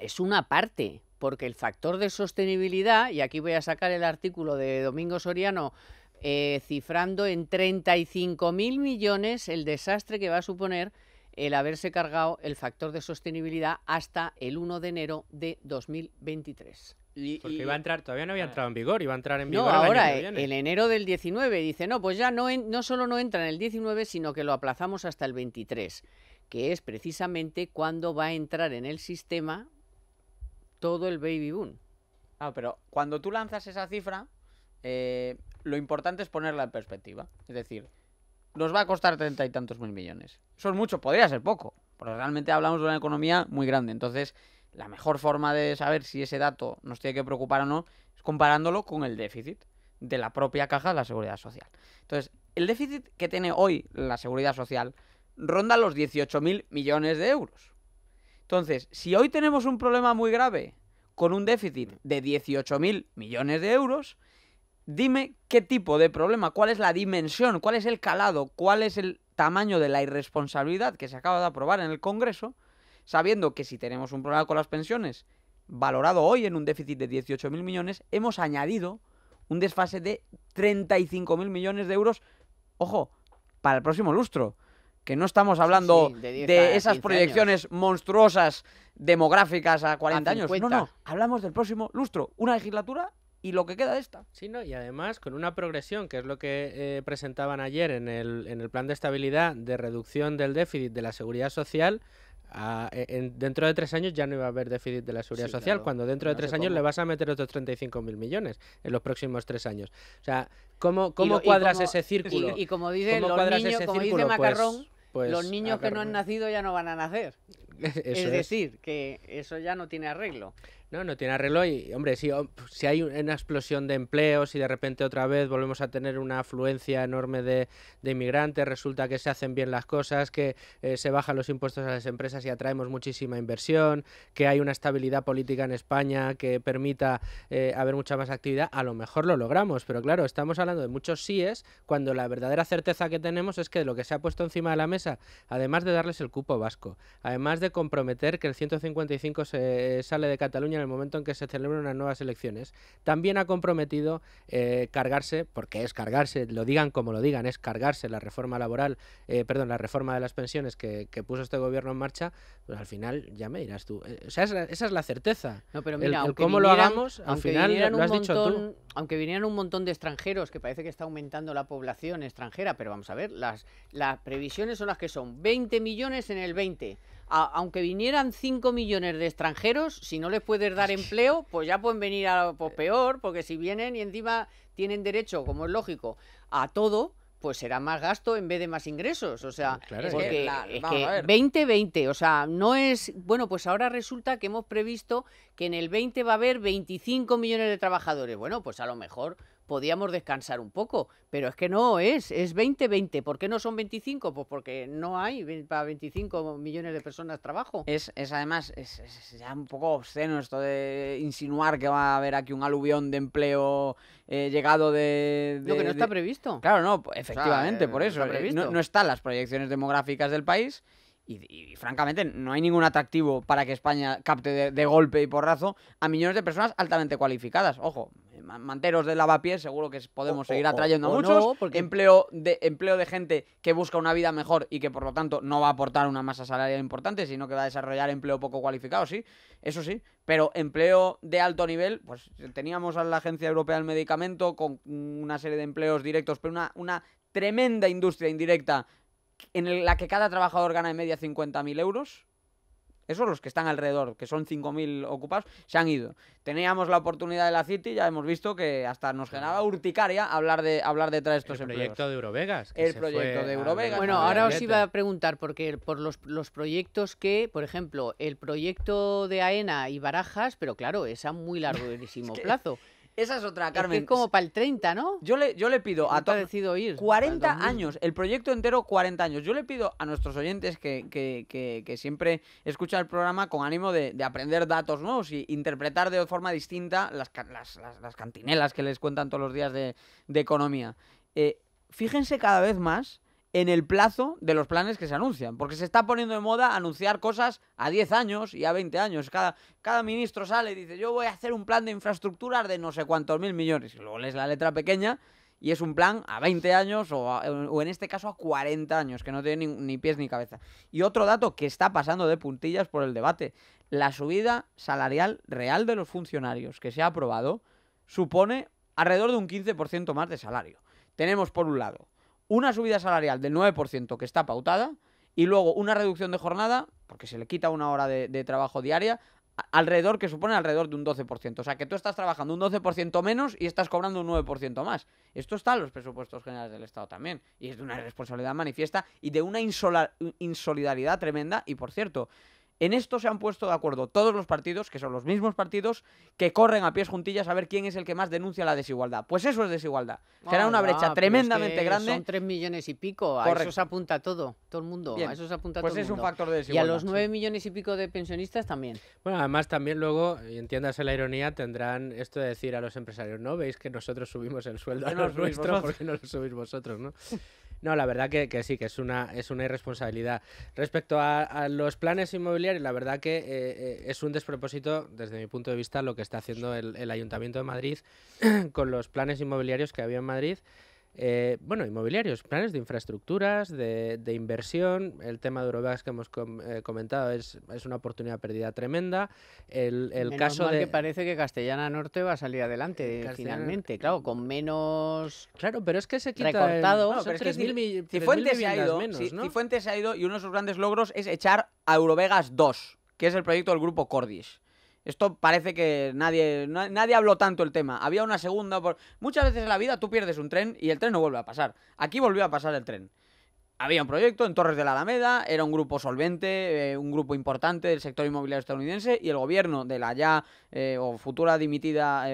Speaker 1: es una parte, porque el factor de sostenibilidad, y aquí voy a sacar el artículo de Domingo Soriano, cifrando en 35.000 millones el desastre que va a suponer el haberse cargado el factor de sostenibilidad hasta el 1 de enero de 2023.
Speaker 3: Porque iba a entrar, todavía no había entrado en vigor, iba a entrar en vigor
Speaker 1: No,
Speaker 3: el
Speaker 1: ahora,
Speaker 3: año que viene.
Speaker 1: en enero del 19, dice, no, pues ya no solo no entra en el 19, sino que lo aplazamos hasta el 23, que es precisamente cuando va a entrar en el sistema todo el baby boom.
Speaker 4: Ah, pero cuando tú lanzas esa cifra, lo importante es ponerla en perspectiva. Es decir, nos va a costar 30 y tantos mil millones. Eso es mucho, podría ser poco, pero realmente hablamos de una economía muy grande. Entonces, la mejor forma de saber si ese dato nos tiene que preocupar o no es comparándolo con el déficit de la propia caja de la Seguridad Social. Entonces, el déficit que tiene hoy la Seguridad Social ronda los 18.000 millones de euros. Entonces, si hoy tenemos un problema muy grave con un déficit de 18.000 millones de euros, dime qué tipo de problema, cuál es la dimensión, cuál es el calado, cuál es el tamaño de la irresponsabilidad que se acaba de aprobar en el Congreso, sabiendo que si tenemos un problema con las pensiones, valorado hoy en un déficit de 18.000 millones, hemos añadido un desfase de 35.000 millones de euros, ojo, para el próximo lustro. Que no estamos hablando de esas proyecciones monstruosas demográficas a 40 años. No, hablamos del próximo lustro, una legislatura y lo que queda de esta.
Speaker 3: Sí, ¿no? Y además con una progresión, que es lo que presentaban ayer en el plan de estabilidad de reducción del déficit de la Seguridad Social. Dentro de 3 años ya no iba a haber déficit de la Seguridad Social, claro, cuando dentro de 3 años le vas a meter otros 35.000 millones en los próximos 3 años. O sea, ¿cómo cuadras ese círculo?
Speaker 1: Y como dicen los niños, como dice Macarrón, los niños que no han nacido ya no van a nacer. Es decir, que eso ya no tiene arreglo.
Speaker 3: No tiene arreglo y, hombre, si hay una explosión de empleos y de repente otra vez volvemos a tener una afluencia enorme de inmigrantes, resulta que se hacen bien las cosas, que se bajan los impuestos a las empresas y atraemos muchísima inversión, que hay una estabilidad política en España que permita haber mucha más actividad, a lo mejor lo logramos, pero claro, estamos hablando de muchos síes cuando la verdadera certeza que tenemos es que lo que se ha puesto encima de la mesa, además de darles el cupo vasco, además de comprometer que el 155 se sale de Cataluña en el momento en que se celebren unas nuevas elecciones, también ha comprometido cargarse, porque es cargarse, lo digan como lo digan, es cargarse la reforma laboral, la reforma de las pensiones que puso este gobierno en marcha, pues al final ya me dirás tú. O sea, esa es la certeza.
Speaker 1: No, pero mira,
Speaker 3: el cómo lo hagamos, al final lo has dicho tú.
Speaker 1: Aunque vinieran un montón de extranjeros, que parece que está aumentando la población extranjera, pero vamos a ver, las previsiones son las que son, 20 millones en el 20. Aunque vinieran 5 millones de extranjeros, si no les puedes dar empleo, pues ya pueden venir peor, porque si vienen y encima tienen derecho, como es lógico, a todo, pues será más gasto en vez de más ingresos. O sea,
Speaker 3: Claro,
Speaker 4: es
Speaker 1: porque
Speaker 4: que
Speaker 1: es
Speaker 4: vamos a
Speaker 1: que
Speaker 4: ver.
Speaker 1: 20-20, o sea, no es... Bueno, pues ahora resulta que hemos previsto que en el 20 va a haber 25 millones de trabajadores. Bueno, pues a lo mejor podíamos descansar un poco, pero es que no es 20-20. ¿Por qué no son 25? Pues porque no hay para 25 millones de personas trabajo.
Speaker 4: Es además, es ya un poco obsceno esto de insinuar que va a haber aquí un aluvión de empleo llegado de...
Speaker 1: Lo que no está previsto.
Speaker 4: Claro, no, efectivamente, por
Speaker 1: no
Speaker 4: eso.
Speaker 1: está previsto.
Speaker 4: No están las proyecciones demográficas del país y, francamente, no hay ningún atractivo para que España capte de golpe y porrazo a millones de personas altamente cualificadas. Ojo, manteros de lavapiés, seguro que podemos seguir atrayendo a muchos.
Speaker 1: No, porque...
Speaker 4: empleo de gente que busca una vida mejor y que, por lo tanto, no va a aportar una masa salarial importante, sino que va a desarrollar empleo poco cualificado, sí, eso sí. Pero empleo de alto nivel, pues teníamos a la Agencia Europea del Medicamento con una serie de empleos directos, pero una tremenda industria indirecta en la que cada trabajador gana de media 50.000 euros. Esos los que están alrededor, que son 5.000 ocupados, se han ido. Teníamos la oportunidad de la City, ya hemos visto que hasta nos generaba urticaria hablar de traer estos
Speaker 3: El
Speaker 4: empleos.
Speaker 3: proyecto de Eurovegas. que
Speaker 4: El
Speaker 3: se
Speaker 4: proyecto
Speaker 3: fue
Speaker 4: de
Speaker 3: a-
Speaker 4: Eurovegas.
Speaker 1: Bueno,
Speaker 4: Ah,
Speaker 1: ahora os
Speaker 3: Vete.
Speaker 1: iba a preguntar, porque por los proyectos que, por ejemplo, el proyecto de AENA y Barajas, pero claro, es a muy larguísimo plazo.
Speaker 4: Esa es otra,
Speaker 1: Es que
Speaker 4: Carmen.
Speaker 1: es como para el 30, ¿no?
Speaker 4: Yo le pido a
Speaker 1: Ha
Speaker 4: todos...
Speaker 1: parecido ir.
Speaker 4: 40
Speaker 1: para el 2000.
Speaker 4: años, el proyecto entero 40 años. Yo le pido a nuestros oyentes que siempre escuchan el programa con ánimo de aprender datos nuevos y interpretar de forma distinta las cantinelas que les cuentan todos los días de economía. Fíjense cada vez más en el plazo de los planes que se anuncian, porque se está poniendo de moda anunciar cosas a 10 años y a 20 años. Cada ministro sale y dice, yo voy a hacer un plan de infraestructuras de no sé cuántos mil millones, y luego lees la letra pequeña y es un plan a 20 años o en este caso a 40 años, que no tiene ni pies ni cabeza. Y otro dato que está pasando de puntillas por el debate, la subida salarial real de los funcionarios que se ha aprobado supone alrededor de un 15% más de salario. Tenemos por un lado una subida salarial del 9% que está pautada y luego una reducción de jornada, porque se le quita una hora de trabajo diaria, que supone alrededor de un 12%. O sea, que tú estás trabajando un 12% menos y estás cobrando un 9% más. Esto está en los presupuestos generales del Estado también. Y es de una irresponsabilidad manifiesta y de una insolidaridad tremenda. Y, por cierto, en esto se han puesto de acuerdo todos los partidos, que son los mismos partidos, que corren a pies juntillas a ver quién es el que más denuncia la desigualdad. Pues eso es desigualdad. Genera una brecha
Speaker 1: pero
Speaker 4: tremendamente
Speaker 1: es que
Speaker 4: grande.
Speaker 1: Son 3 millones y pico, a
Speaker 4: Correcto.
Speaker 1: eso se apunta todo el mundo.
Speaker 4: Bien,
Speaker 1: A eso se apunta
Speaker 4: pues
Speaker 1: todo el
Speaker 4: es un
Speaker 1: mundo.
Speaker 4: factor de
Speaker 1: Y a
Speaker 4: desigualdad.
Speaker 1: los 9 millones y pico de pensionistas también.
Speaker 3: Bueno, además también luego, y entiéndase la ironía, tendrán esto de decir a los empresarios, ¿no? ¿Veis que nosotros subimos el sueldo a
Speaker 4: Que no lo
Speaker 3: los
Speaker 4: subís
Speaker 3: nuestros?
Speaker 4: vosotros.
Speaker 3: ¿Por qué no lo subís vosotros, no? No, la verdad que sí, que es una irresponsabilidad. Respecto a los planes inmobiliarios, la verdad que es un despropósito, desde mi punto de vista, lo que está haciendo el Ayuntamiento de Madrid con los planes inmobiliarios que había en Madrid. Inmobiliarios, planes de infraestructuras, de inversión. El tema de Eurovegas que hemos comentado es una oportunidad perdida tremenda. El
Speaker 1: Menos
Speaker 3: caso
Speaker 1: mal
Speaker 3: de...
Speaker 1: que parece que Castellana Norte va a salir adelante
Speaker 3: Castellana-
Speaker 1: finalmente, claro, con menos...
Speaker 3: Claro, pero es que se quita...
Speaker 1: Recortado.
Speaker 3: Bueno,
Speaker 1: No,
Speaker 3: pero
Speaker 4: pero es que
Speaker 3: 3.000
Speaker 4: Cifuentes se ha ido,
Speaker 3: menos, ¿no?
Speaker 4: Cifuentes se ha ido y uno de sus grandes logros es echar a Eurovegas 2, que es el proyecto del grupo Cordis. Esto parece que nadie habló tanto el tema. Había una segunda... Muchas veces en la vida tú pierdes un tren y el tren no vuelve a pasar. Aquí volvió a pasar el tren. Había un proyecto en Torres de la Alameda, era un grupo solvente, un grupo importante del sector inmobiliario estadounidense y el gobierno de la ya o futura dimitida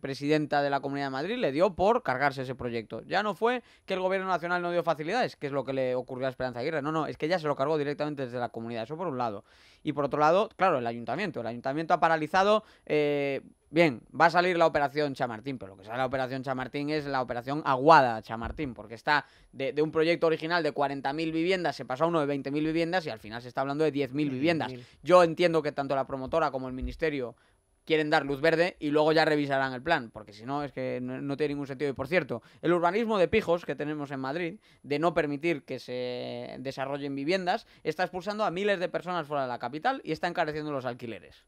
Speaker 4: presidenta de la Comunidad de Madrid le dio por cargarse ese proyecto. Ya no fue que el gobierno nacional no dio facilidades, que es lo que le ocurrió a Esperanza Aguirre, no, es que ya se lo cargó directamente desde la comunidad, eso por un lado. Y por otro lado, claro, el ayuntamiento ha paralizado... Bien, va a salir la operación Chamartín, pero lo que sale la operación Chamartín es la operación Aguada Chamartín, porque está de un proyecto original de 40.000 viviendas, se pasó a uno de 20.000 viviendas y al final se está hablando de 10.000 viviendas. Yo entiendo que tanto la promotora como el ministerio quieren dar luz verde y luego ya revisarán el plan, porque si no es que no tiene ningún sentido. Y por cierto, el urbanismo de pijos que tenemos en Madrid, de no permitir que se desarrollen viviendas, está expulsando a miles de personas fuera de la capital y está encareciendo los alquileres.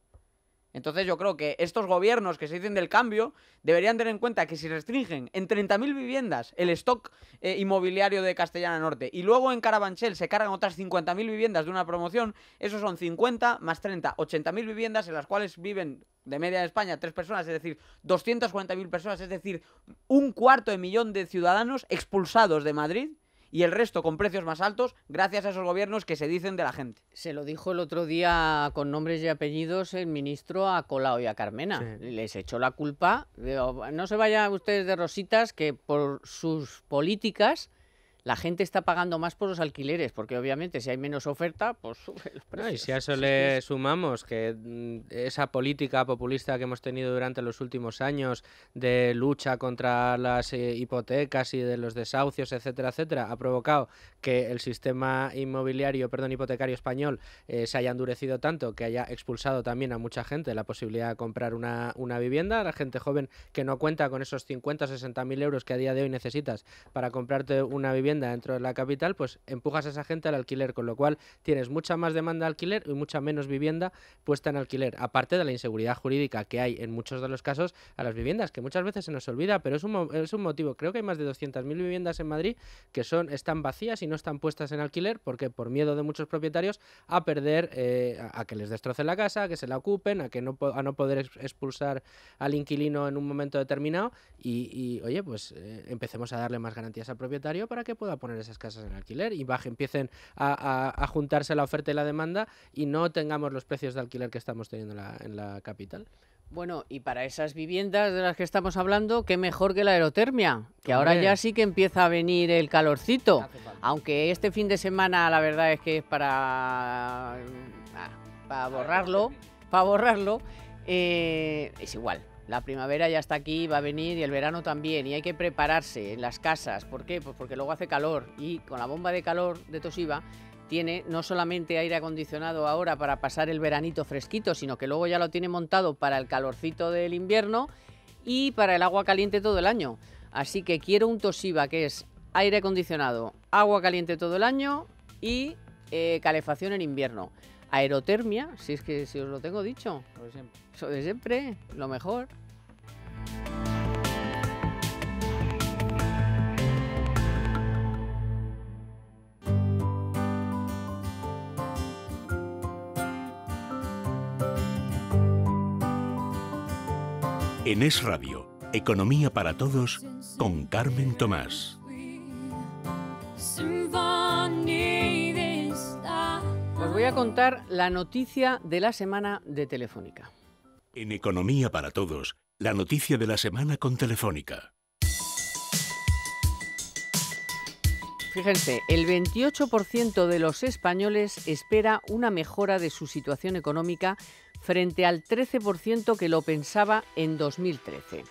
Speaker 4: Entonces yo creo que estos gobiernos que se dicen del cambio deberían tener en cuenta que si restringen en 30.000 viviendas el stock inmobiliario de Castellana Norte y luego en Carabanchel se cargan otras 50.000 viviendas de una promoción, esos son 50 más 30, 80.000 viviendas en las cuales viven de media en España 3 personas, es decir, 240.000 personas, es decir, 250.000 de ciudadanos expulsados de Madrid y el resto con precios más altos gracias a esos gobiernos que se dicen de la gente.
Speaker 1: Se lo dijo el otro día con nombres y apellidos el ministro a Colau y a Carmena.
Speaker 3: Sí.
Speaker 1: Les echó la culpa. No se vayan ustedes de rositas, que por sus políticas la gente está pagando más por los alquileres, porque obviamente si hay menos oferta, pues suben los precios.
Speaker 3: No, y si a eso le sumamos que esa política populista que hemos tenido durante los últimos años de lucha contra las hipotecas y de los desahucios, etcétera, etcétera, ha provocado que el sistema hipotecario español se haya endurecido tanto que haya expulsado también a mucha gente la posibilidad de comprar una vivienda, a la gente joven que no cuenta con esos 50 o 60.000 euros que a día de hoy necesitas para comprarte una vivienda dentro de la capital, pues empujas a esa gente al alquiler, con lo cual tienes mucha más demanda de alquiler y mucha menos vivienda puesta en alquiler, aparte de la inseguridad jurídica que hay en muchos de los casos a las viviendas, que muchas veces se nos olvida, pero es un motivo. Creo que hay más de 200.000 viviendas en Madrid que están vacías y no están puestas en alquiler porque por miedo de muchos propietarios a perder, a que les destrocen la casa, a que se la ocupen, a no poder expulsar al inquilino en un momento determinado y oye, pues empecemos a darle más garantías al propietario para que pueda poner esas casas en alquiler y empiecen a juntarse la oferta y la demanda y no tengamos los precios de alquiler que estamos teniendo en la capital.
Speaker 1: Bueno, y para esas viviendas de las que estamos hablando, qué mejor que la aerotermia, que ahora ya sí que empieza a venir el calorcito, aunque este fin de semana la verdad es que es para borrarlo, es igual. La primavera ya está aquí, va a venir y el verano también, y hay que prepararse en las casas. ¿Por qué? Pues porque luego hace calor y con la bomba de calor de Toshiba tiene no solamente aire acondicionado ahora para pasar el veranito fresquito, sino que luego ya lo tiene montado para el calorcito del invierno y para el agua caliente todo el año. Así que quiero un Toshiba que es aire acondicionado, agua caliente todo el año y calefacción en invierno. Aerotermia, si os lo tengo dicho. Eso de siempre, lo mejor.
Speaker 2: En Es Radio, Economía para Todos, con Carmen Tomás.
Speaker 1: Os voy a contar la noticia de la semana de Telefónica.
Speaker 2: En Economía para Todos, la noticia de la semana con Telefónica.
Speaker 1: Fíjense, el 28% de los españoles espera una mejora de su situación económica frente al 13% que lo pensaba en 2013.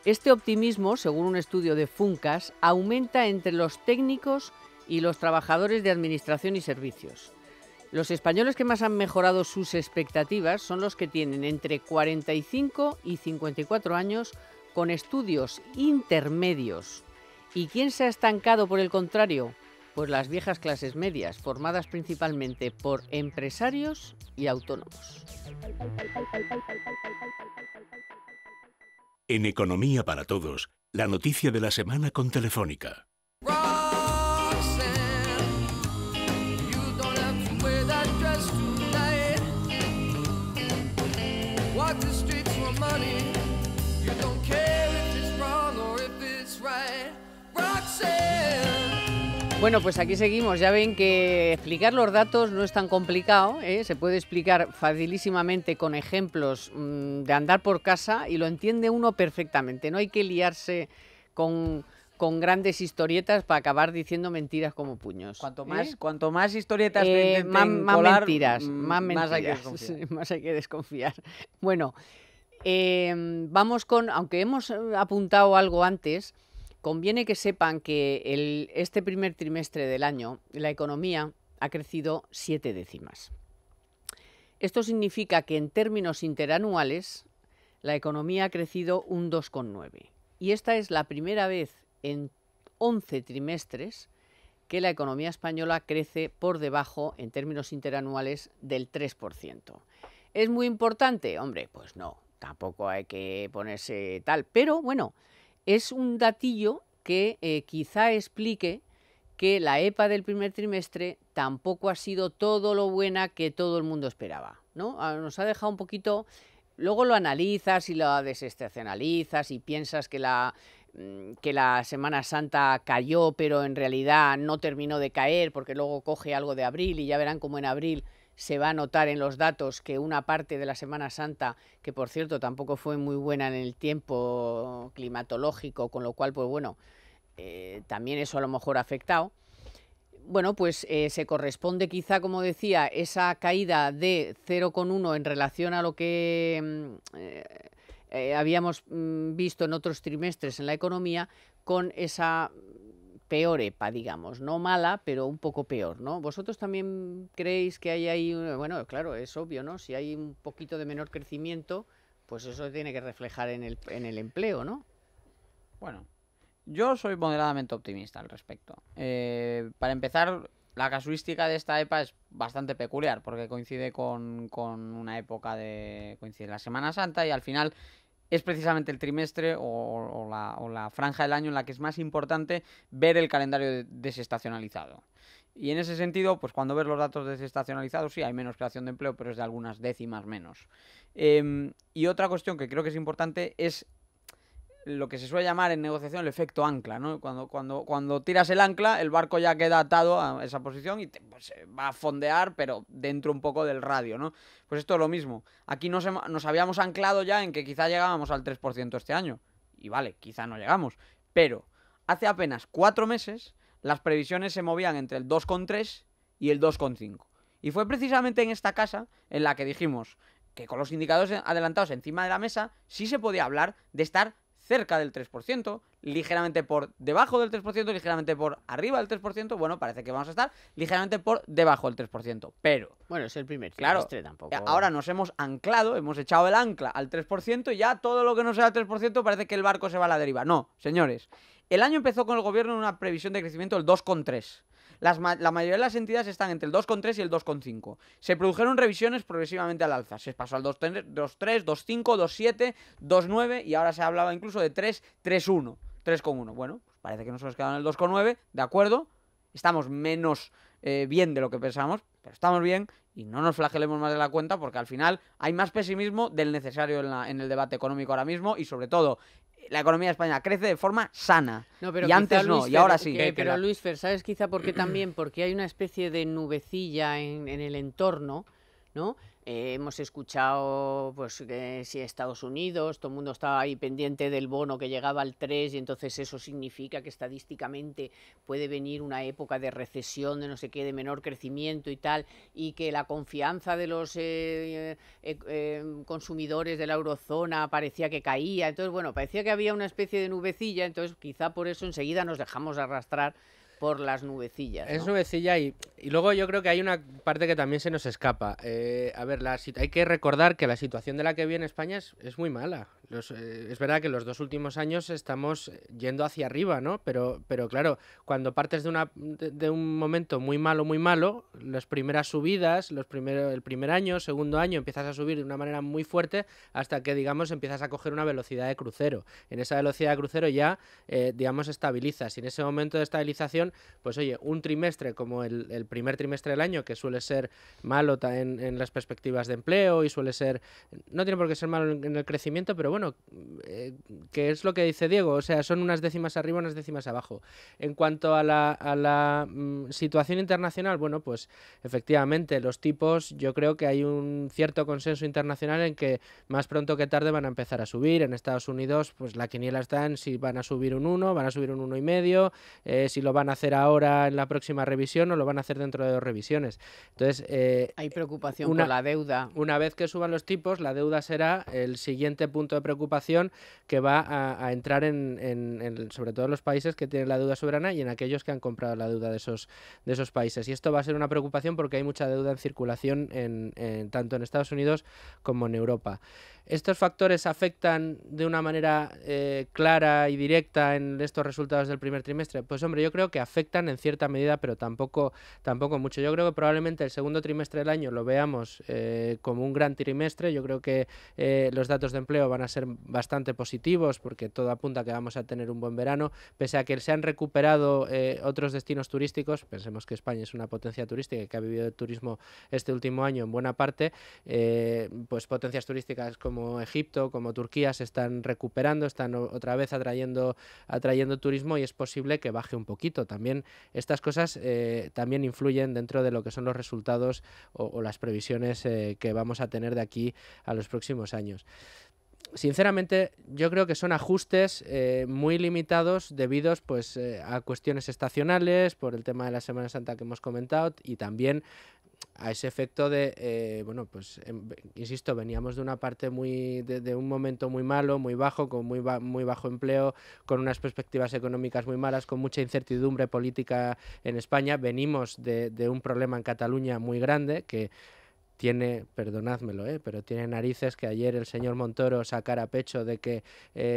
Speaker 1: Este optimismo, según un estudio de Funcas, aumenta entre los técnicos y los trabajadores de administración y servicios. Los españoles que más han mejorado sus expectativas son los que tienen entre 45 y 54 años con estudios intermedios. ¿Y quién se ha estancado por el contrario? Pues las viejas clases medias, formadas principalmente por empresarios y autónomos.
Speaker 2: En Economía para Todos, la noticia de la semana con Telefónica.
Speaker 1: Bueno, pues aquí seguimos. Ya ven que explicar los datos no es tan complicado, ¿eh? Se puede explicar facilísimamente con ejemplos de andar por casa y lo entiende uno perfectamente. No hay que liarse con grandes historietas para acabar diciendo mentiras como puños.
Speaker 4: Cuanto más historietas te intenten
Speaker 1: más
Speaker 4: colar,
Speaker 1: mentiras, más hay que desconfiar. Bueno, vamos con, aunque hemos apuntado algo antes, conviene que sepan que este primer trimestre del año la economía ha crecido 7 décimas. Esto significa que en términos interanuales la economía ha crecido un 2,9. Y esta es la primera vez en 11 trimestres que la economía española crece por debajo, en términos interanuales, del 3%. ¿Es muy importante? Hombre, pues no, tampoco hay que ponerse tal. Pero bueno, es un datillo que quizá explique que la EPA del primer trimestre tampoco ha sido todo lo buena que todo el mundo esperaba, ¿no? Nos ha dejado un poquito luego lo analizas y lo desestacionalizas y piensas que la Semana Santa cayó, pero en realidad no terminó de caer porque luego coge algo de abril y ya verán cómo en abril se va a notar en los datos que una parte de la Semana Santa, que por cierto tampoco fue muy buena en el tiempo climatológico, con lo cual, pues bueno, también eso a lo mejor ha afectado. Bueno, pues se corresponde quizá, como decía, esa caída de 0,1 en relación a lo que habíamos visto en otros trimestres en la economía, con esa peor EPA, digamos, no mala, pero un poco peor, ¿no? ¿Vosotros también creéis que hay ahí, bueno, claro, es obvio, ¿no? Si hay un poquito de menor crecimiento, pues eso tiene que reflejar en el empleo, ¿no?
Speaker 4: Bueno, yo soy moderadamente optimista al respecto. Para empezar, la casuística de esta EPA es bastante peculiar, porque coincide con una época coincide la Semana Santa y al final es precisamente el trimestre o la franja del año en la que es más importante ver el calendario desestacionalizado. Y en ese sentido, pues cuando ves los datos desestacionalizados, sí, hay menos creación de empleo, pero es de algunas décimas menos. Y otra cuestión que creo que es importante es lo que se suele llamar en negociación el efecto ancla, ¿no? Cuando tiras el ancla, el barco ya queda atado a esa posición y pues, va a fondear, pero dentro un poco del radio, ¿no? Pues esto es lo mismo. Aquí nos habíamos anclado ya en que quizá llegábamos al 3% este año. Y vale, quizá no llegamos. Pero hace apenas 4 meses las previsiones se movían entre el 2,3 y el 2,5. Y fue precisamente en esta casa en la que dijimos que con los indicadores adelantados encima de la mesa sí se podía hablar de estar cerca del 3%, ligeramente por debajo del 3%, ligeramente por arriba del 3%, bueno, parece que vamos a estar ligeramente por debajo del 3%, pero...
Speaker 1: Bueno, es el primer
Speaker 4: trimestre,
Speaker 1: claro, tampoco...
Speaker 4: Ahora nos hemos anclado, hemos echado el ancla al 3% y ya todo lo que no sea el 3% parece que el barco se va a la deriva. No, señores, el año empezó con el gobierno en una previsión de crecimiento del 2,3%. La mayoría de las entidades están entre el 2,3 y el 2,5. Se produjeron revisiones progresivamente al alza. Se pasó al 2,3, 2,5, 2,7, 2,9 y ahora se hablaba incluso de 3, 3,1. 3,1. Bueno, pues parece que nos hemos quedado en el 2,9, ¿de acuerdo? Estamos menos bien de lo que pensamos, pero estamos bien y no nos flagelemos más de la cuenta porque al final hay más pesimismo del necesario en el debate económico ahora mismo y sobre todo... La economía de España crece de forma sana.
Speaker 1: No, pero
Speaker 4: y antes no, y ahora sí.
Speaker 1: Pero Luis Fer, ¿sabes quizá por qué también? Porque hay una especie de nubecilla en el entorno, ¿no? Hemos escuchado, pues, que si Estados Unidos, todo el mundo estaba ahí pendiente del bono que llegaba al 3 y entonces eso significa que estadísticamente puede venir una época de recesión, de no sé qué, de menor crecimiento y tal, y que la confianza de los consumidores de la eurozona parecía que caía. Entonces, bueno, parecía que había una especie de nubecilla, entonces quizá por eso enseguida nos dejamos arrastrar por las nubecillas, ¿no?
Speaker 3: Es nubecilla y luego yo creo que hay una parte que también se nos escapa. A ver, hay que recordar que la situación de la que viene España es muy mala. Es verdad que los 2 últimos años estamos yendo hacia arriba, ¿no? Pero claro, cuando partes de un momento muy malo, las primeras subidas, el primer año, segundo año, empiezas a subir de una manera muy fuerte hasta que, digamos, empiezas a coger una velocidad de crucero. En esa velocidad de crucero ya, digamos, estabilizas. Y en ese momento de estabilización, pues oye, un trimestre como el primer trimestre del año, que suele ser malo en las perspectivas de empleo y suele ser, no tiene por qué ser malo en el crecimiento, pero bueno, que es lo que dice Diego, o sea, son unas décimas arriba, unas décimas abajo. En cuanto a la situación internacional, bueno, pues efectivamente los tipos, yo creo que hay un cierto consenso internacional en que más pronto que tarde van a empezar a subir. En Estados Unidos, pues la quiniela está en si van a subir un 1, van a subir un 1,5, si lo van a hacer ahora en la próxima revisión o lo van a hacer dentro de 2 revisiones. Entonces,
Speaker 1: hay preocupación por la deuda.
Speaker 3: Una vez que suban los tipos, la deuda será el siguiente punto de preocupación que va a entrar en sobre todo en los países que tienen la deuda soberana y en aquellos que han comprado la deuda de esos países. Y esto va a ser una preocupación porque hay mucha deuda en circulación tanto en Estados Unidos como en Europa. ¿Estos factores afectan de una manera clara y directa en estos resultados del primer trimestre? Pues hombre, yo creo que afectan en cierta medida, pero tampoco mucho. Yo creo que probablemente el segundo trimestre del año lo veamos como un gran trimestre. Yo creo que los datos de empleo van a ser bastante positivos porque todo apunta a que vamos a tener un buen verano. Pese a que se han recuperado otros destinos turísticos, pensemos que España es una potencia turística que ha vivido el turismo este último año en buena parte, pues potencias turísticas como como Egipto, como Turquía, se están recuperando, están otra vez atrayendo turismo y es posible que baje un poquito. También estas cosas también influyen dentro de lo que son los resultados o las previsiones que vamos a tener de aquí a los próximos años. Sinceramente, yo creo que son ajustes muy limitados debidos pues, a cuestiones estacionales, por el tema de la Semana Santa que hemos comentado y también a ese efecto de, bueno, pues insisto, veníamos de una parte de un momento muy malo, muy bajo, con muy bajo empleo, con unas perspectivas económicas muy malas, con mucha incertidumbre política en España. Venimos de un problema en Cataluña muy grande que tiene, perdonádmelo, pero tiene narices que ayer el señor Montoro sacara pecho de que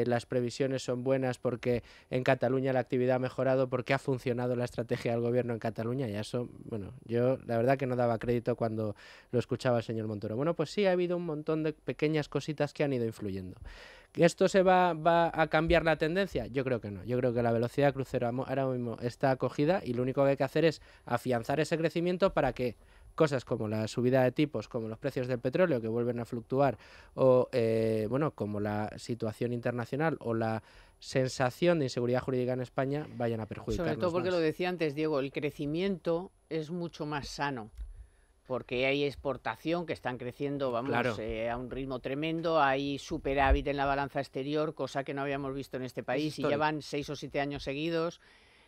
Speaker 3: las previsiones son buenas porque en Cataluña la actividad ha mejorado, porque ha funcionado la estrategia del gobierno en Cataluña, y eso, bueno, yo la verdad que no daba crédito cuando lo escuchaba el señor Montoro. Bueno, pues sí, ha habido un montón de pequeñas cositas que han ido influyendo. ¿Que esto se va a cambiar la tendencia? Yo creo que no. Yo creo que la velocidad crucero ahora mismo está acogida y lo único que hay que hacer es afianzar ese crecimiento para que cosas como la subida de tipos, como los precios del petróleo que vuelven a fluctuar o bueno, como la situación internacional o la sensación de inseguridad jurídica en España vayan a perjudicarnos.
Speaker 1: Sobre todo porque
Speaker 3: más.
Speaker 1: lo decía antes Diego, el crecimiento es mucho más sano. Porque hay exportación que están creciendo, vamos,
Speaker 3: Claro.
Speaker 1: A un ritmo tremendo, hay superávit en la balanza exterior, cosa que no habíamos visto en este país y llevan 6 o 7 años seguidos.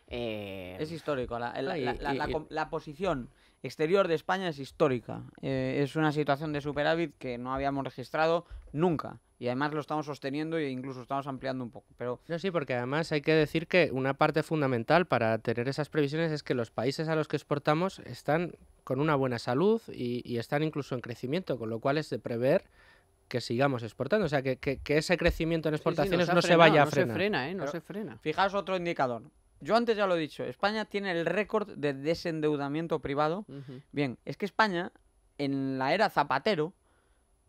Speaker 4: Es histórico, la posición exterior de España es histórica, es una situación de superávit que no habíamos registrado nunca. Y además lo estamos sosteniendo e incluso estamos ampliando un poco. Pero
Speaker 3: No, sí, porque además hay que decir que una parte fundamental para tener esas previsiones es que los países a los que exportamos están con una buena salud y están incluso en crecimiento, con lo cual es de prever que sigamos exportando. O sea, que ese crecimiento en exportaciones no se vaya a frenar.
Speaker 1: No se frena, no se frena.
Speaker 4: Fijaos otro indicador. Yo antes ya lo he dicho, España tiene el récord de desendeudamiento privado. Bien, es que España, en la era Zapatero,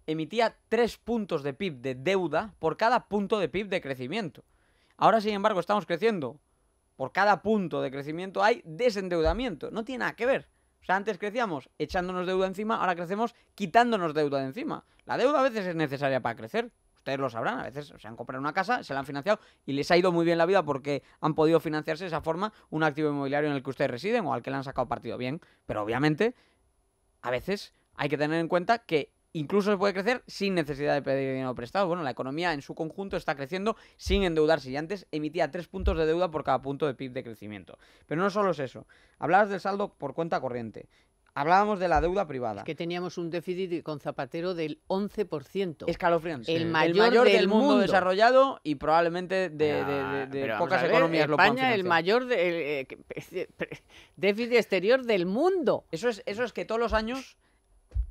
Speaker 4: emitía 3 puntos de PIB de deuda por cada punto de PIB de crecimiento. Ahora, sin embargo, estamos creciendo. Por cada punto de crecimiento hay desendeudamiento. No tiene nada que ver. O sea, antes crecíamos echándonos deuda encima, ahora crecemos quitándonos deuda de encima. La deuda a veces es necesaria para crecer. Ustedes lo sabrán, a veces se han comprado una casa, se la han financiado y les ha ido muy bien la vida porque han podido financiarse de esa forma un activo inmobiliario en el que ustedes residen o al que le han sacado partido bien. Pero obviamente, a veces hay que tener en cuenta que incluso se puede crecer sin necesidad de pedir dinero prestado. Bueno, la economía en su conjunto está creciendo sin endeudarse y antes emitía 3 puntos de deuda por cada punto de PIB de crecimiento. Pero no solo es eso. Hablabas del saldo por cuenta corriente. Hablábamos de la deuda privada.
Speaker 1: Es que teníamos un déficit con Zapatero del 11%.
Speaker 4: Escalofriante.
Speaker 1: El mayor
Speaker 4: del mundo desarrollado y probablemente de pocas economías lo puedan financiar.
Speaker 1: España, el mayor déficit exterior del mundo.
Speaker 4: Eso es que todos los años...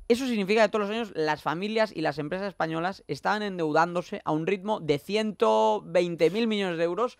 Speaker 4: Eso significa que todos los años las familias y las empresas españolas estaban endeudándose a un ritmo de 120.000 millones de euros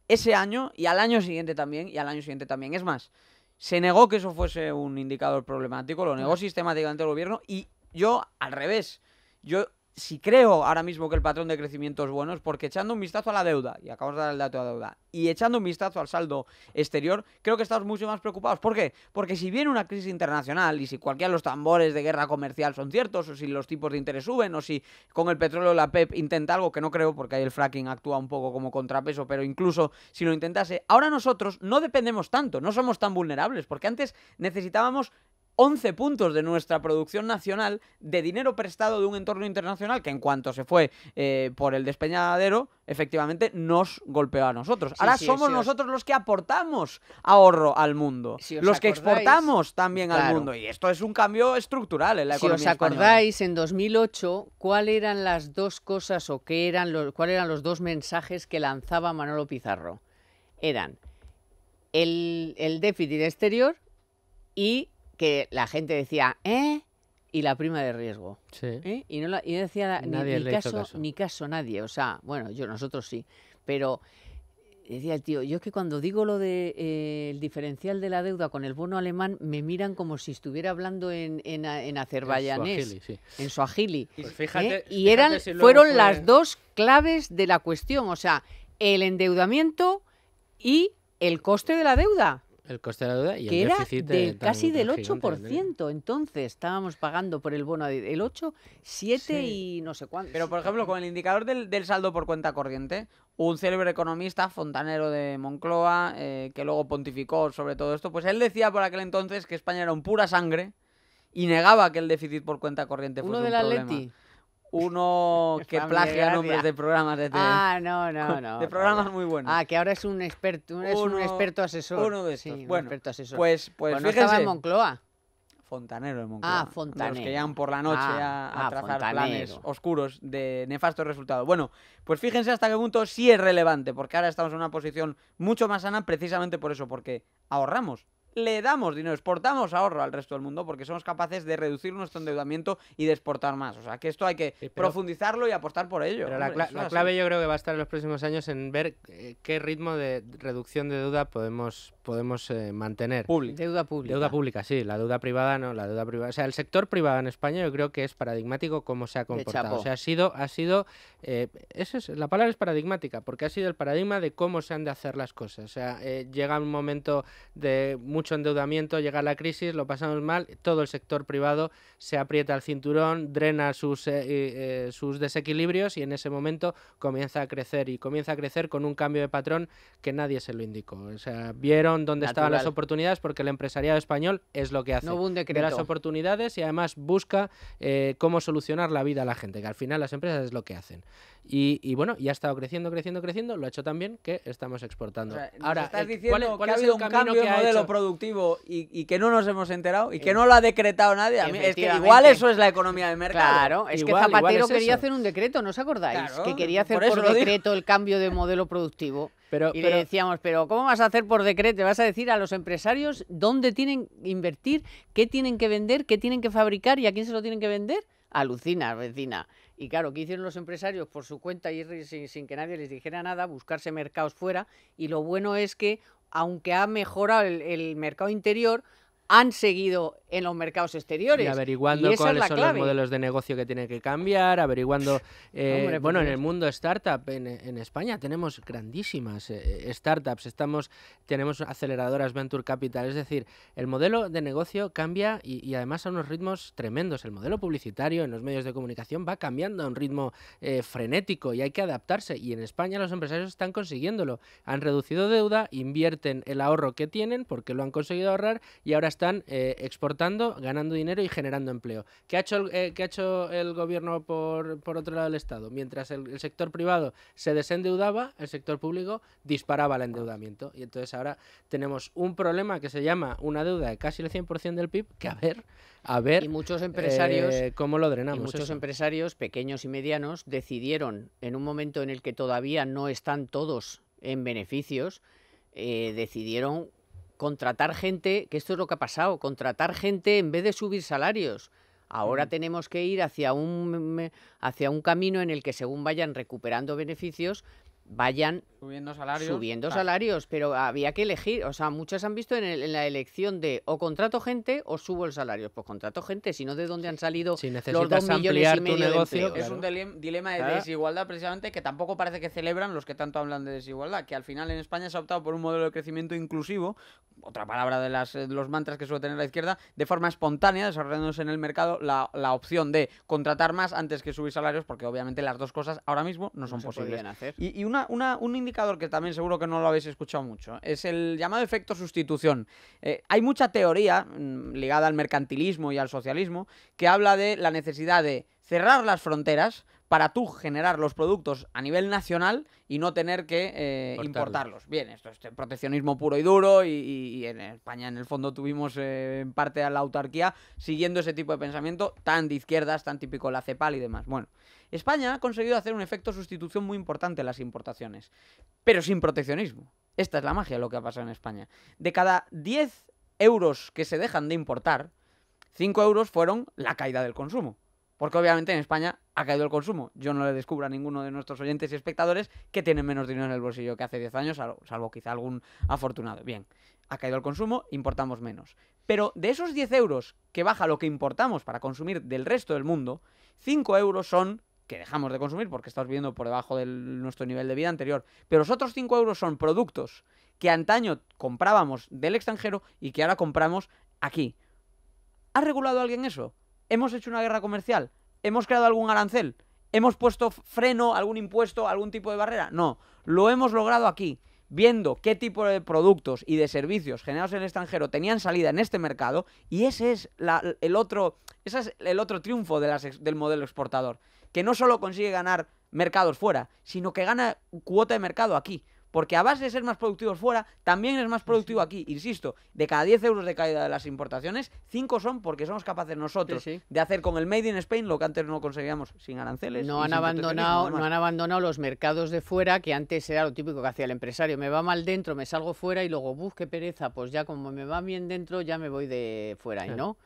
Speaker 4: ese año y al año siguiente también, y al año siguiente también. Es más, se negó que eso fuese un indicador problemático, lo negó sistemáticamente el gobierno y yo, al revés, yo si creo ahora mismo que el patrón de crecimiento es bueno es porque echando un vistazo a la deuda, y acabamos de dar el dato de la deuda, y echando un vistazo al saldo exterior, creo que estamos mucho más preocupados. ¿Por qué? Porque si viene una crisis internacional y si cualquiera de los tambores de guerra comercial son ciertos, o si los tipos de interés suben, o si con el petróleo la PEP intenta algo, que no creo porque ahí el fracking actúa un poco como contrapeso, pero incluso si lo intentase, ahora nosotros no dependemos tanto, no somos tan vulnerables, porque antes necesitábamos 11 puntos de nuestra producción nacional de dinero prestado de un entorno internacional que en cuanto se fue por el despeñadero, efectivamente nos golpeó a nosotros. Ahora somos nosotros los que aportamos ahorro al mundo, los que exportamos también al mundo. Y esto es un cambio estructural en la economía
Speaker 1: española. Si os acordáis, en 2008, ¿cuáles eran las dos cosas o cuáles eran los dos mensajes que lanzaba Manolo Pizarro? Eran el déficit exterior y que la gente decía, y la prima de riesgo.
Speaker 3: Sí.
Speaker 1: Y no decía ni caso nadie. O sea, bueno, nosotros sí. Pero decía el tío, yo es que cuando digo lo de el diferencial de la deuda con el bono alemán, me miran como si estuviera hablando en azerbaiyanés, en suajili.
Speaker 3: Pues fíjate,
Speaker 1: y fueron las dos claves de la cuestión. O sea, el endeudamiento y el coste de la deuda.
Speaker 3: El coste de la deuda y
Speaker 1: que
Speaker 3: el
Speaker 1: era
Speaker 3: déficit
Speaker 1: de casi del
Speaker 3: gigante que tenía.
Speaker 1: 8%. Entonces estábamos pagando por el bono el 8, 7
Speaker 3: Sí.
Speaker 1: y no sé cuánto.
Speaker 4: Pero, por ejemplo, con el indicador del saldo por cuenta corriente, un célebre economista, Fontanero de Moncloa, que luego pontificó sobre todo esto, pues él decía por aquel entonces que España era un pura sangre y negaba que el déficit por cuenta corriente fuese
Speaker 1: Uno
Speaker 4: un
Speaker 1: del
Speaker 4: problema.
Speaker 1: Atleti.
Speaker 4: Uno que
Speaker 1: Familia,
Speaker 4: plagia
Speaker 1: gracias.
Speaker 4: nombres de programas de
Speaker 1: Ah, no.
Speaker 4: de programas muy buenos.
Speaker 1: Ah, que ahora es un experto, es un experto asesor.
Speaker 4: Uno de estos.
Speaker 1: Sí, un
Speaker 4: Bueno,
Speaker 1: experto asesor.
Speaker 4: pues
Speaker 1: Pues no
Speaker 4: fíjense.
Speaker 1: estaba en Moncloa.
Speaker 4: Fontanero de Moncloa.
Speaker 1: Ah, Fontanero.
Speaker 4: De los que llegan por la noche a trazar planes
Speaker 1: Fontanero.
Speaker 4: oscuros de nefastos resultados. Bueno, pues fíjense hasta qué punto sí es relevante, porque ahora estamos en una posición mucho más sana precisamente por eso, porque ahorramos. Le damos dinero, exportamos ahorro al resto del mundo porque somos capaces de reducir nuestro endeudamiento y de exportar más. O sea, que esto hay que
Speaker 3: Sí, pero-
Speaker 4: profundizarlo y apostar por ello.
Speaker 3: Pero
Speaker 4: hombre,
Speaker 3: la
Speaker 4: eso es así.
Speaker 3: clave yo creo que va a estar en los próximos años en ver qué ritmo de reducción de deuda podemos mantener.
Speaker 4: Público.
Speaker 1: Deuda pública.
Speaker 3: Deuda pública, sí, la deuda privada no, la deuda privada. O sea, el sector privado en España yo creo que es paradigmático cómo se ha comportado.
Speaker 1: chapó.
Speaker 3: O sea, ha sido la palabra es paradigmática, porque ha sido el paradigma de cómo se han de hacer las cosas. O sea, llega un momento de mucho endeudamiento, llega la crisis, lo pasamos mal, todo el sector privado se aprieta el cinturón, drena sus desequilibrios y en ese momento comienza a crecer y comienza a crecer con un cambio de patrón que nadie se lo indicó. O sea, vieron dónde estaban las
Speaker 1: Natural.
Speaker 3: oportunidades porque el empresariado español es lo que hace.
Speaker 1: No hubo un
Speaker 3: Ve las
Speaker 1: decreto.
Speaker 3: oportunidades y además busca cómo solucionar la vida a la gente, que al final las empresas es lo que hacen. Y bueno, y ha estado creciendo, lo ha hecho tan bien que estamos
Speaker 4: O
Speaker 3: exportando.
Speaker 4: sea, nos
Speaker 3: Ahora,
Speaker 4: estás diciendo
Speaker 3: ¿cuál
Speaker 4: que ha
Speaker 3: es
Speaker 4: habido
Speaker 3: el
Speaker 4: un
Speaker 3: camino
Speaker 4: cambio
Speaker 3: que
Speaker 4: de
Speaker 3: ha
Speaker 4: modelo
Speaker 3: hecho?
Speaker 4: productivo y que no nos hemos enterado y que no lo ha decretado nadie. A mí, es que
Speaker 1: Efectivamente.
Speaker 4: igual eso es la economía del mercado.
Speaker 1: Claro, es
Speaker 3: Igual
Speaker 1: que Zapatero
Speaker 3: es
Speaker 1: quería
Speaker 3: eso.
Speaker 1: hacer un decreto, ¿no os acordáis?
Speaker 4: Claro,
Speaker 1: que quería hacer
Speaker 4: por eso
Speaker 1: por
Speaker 4: lo digo.
Speaker 1: decreto el cambio de modelo productivo.
Speaker 3: Pero,
Speaker 1: Y
Speaker 3: pero-
Speaker 1: le decíamos, pero ¿cómo vas a hacer por decreto? ¿Vas a decir a los empresarios dónde tienen que invertir, qué tienen que vender, qué tienen que fabricar y a quién se lo tienen que vender? Alucina, vecina. Y claro, ¿qué hicieron los empresarios por su cuenta y sin que nadie les dijera nada? Buscarse mercados fuera. Y lo bueno es que, aunque ha mejorado el mercado interior, han seguido en los mercados exteriores.
Speaker 3: y averiguando
Speaker 1: Y esa es
Speaker 3: cuáles
Speaker 1: la
Speaker 3: son
Speaker 1: clave.
Speaker 3: los modelos de negocio que tienen que cambiar, averiguando...
Speaker 1: Hombre,
Speaker 3: bueno, en
Speaker 1: pues
Speaker 3: el mundo startup, en España tenemos grandísimas startups, tenemos aceleradoras Venture Capital, es decir, el modelo de negocio cambia y además a unos ritmos tremendos. El modelo publicitario en los medios de comunicación va cambiando a un ritmo frenético y hay que adaptarse. Y en España los empresarios están consiguiéndolo. Han reducido deuda, invierten el ahorro que tienen porque lo han conseguido ahorrar y ahora están exportando, ganando dinero y generando empleo. ¿Qué ha hecho el gobierno por otro lado del Estado? Mientras el sector privado se desendeudaba, el sector público disparaba el endeudamiento. Y entonces ahora tenemos un problema que se llama una deuda de casi el 100% del PIB, que a ver
Speaker 1: Y muchos empresarios
Speaker 3: cómo lo
Speaker 1: Y
Speaker 3: drenamos.
Speaker 1: muchos
Speaker 3: eso.
Speaker 1: empresarios, pequeños y medianos, decidieron, en un momento en el que todavía no están todos en beneficios, decidieron contratar gente, que esto es lo que ha pasado, contratar gente en vez de subir salarios. Ahora tenemos que ir hacia un camino en el que según vayan recuperando beneficios, vayan
Speaker 4: Subiendo salarios.
Speaker 1: subiendo
Speaker 4: Claro.
Speaker 1: salarios, pero había que elegir. O sea, muchos han visto en la elección de o contrato gente o subo el salario. Pues contrato gente, si no, ¿de dónde han salido
Speaker 3: Si
Speaker 1: los 2
Speaker 3: necesitas
Speaker 1: millones y
Speaker 3: ampliar tu
Speaker 1: medio de
Speaker 3: negocio,
Speaker 1: empleos?
Speaker 4: Es un dilema de
Speaker 3: Claro.
Speaker 4: desigualdad precisamente que tampoco parece que celebran los que tanto hablan de desigualdad, que al final en España se ha optado por un modelo de crecimiento inclusivo, otra palabra de los mantras que suele tener la izquierda, de forma espontánea, desarrollándose en el mercado la opción de contratar más antes que subir salarios, porque obviamente las dos cosas ahora mismo no son
Speaker 1: se
Speaker 4: posibles.
Speaker 1: podían hacer.
Speaker 4: Y un indicador que también seguro que no lo habéis escuchado mucho es el llamado efecto sustitución. Hay mucha teoría ligada al mercantilismo y al socialismo que habla de la necesidad de cerrar las fronteras para tú generar los productos a nivel nacional y no tener que importarlos. Bien, esto es proteccionismo puro y duro y en España en el fondo tuvimos en parte a la autarquía siguiendo ese tipo de pensamiento tan de izquierdas, tan típico la CEPAL y demás. Bueno, España ha conseguido hacer un efecto sustitución muy importante en las importaciones, pero sin proteccionismo. Esta es la magia de lo que ha pasado en España. De cada 10 euros que se dejan de importar, 5 euros fueron la caída del consumo. Porque obviamente en España ha caído el consumo. Yo no le descubro a ninguno de nuestros oyentes y espectadores que tienen menos dinero en el bolsillo que hace 10 años, salvo quizá algún afortunado. Bien, ha caído el consumo, importamos menos. Pero de esos 10 euros que baja lo que importamos para consumir del resto del mundo, 5 euros son que dejamos de consumir porque estamos viviendo por debajo de nuestro nivel de vida anterior. Pero los otros 5 euros son productos que antaño comprábamos del extranjero y que ahora compramos aquí. ¿Ha regulado alguien eso? ¿Hemos hecho una guerra comercial? ¿Hemos creado algún arancel? ¿Hemos puesto freno, algún impuesto, algún tipo de barrera? No, lo hemos logrado aquí, viendo qué tipo de productos y de servicios generados en el extranjero tenían salida en este mercado, y ese es el otro triunfo del modelo exportador, que no solo consigue ganar mercados fuera, sino que gana cuota de mercado aquí. Porque a base de ser más productivos fuera, también es más productivo aquí. Insisto, de cada 10 euros de caída de las importaciones, 5 son porque somos capaces nosotros de hacer con el Made in Spain lo que antes no conseguíamos sin aranceles.
Speaker 1: No han abandonado los mercados de fuera, que antes era lo típico que hacía el empresario. Me va mal dentro, me salgo fuera y luego, qué pereza, pues ya como me va bien dentro, ya me voy de fuera. Y no,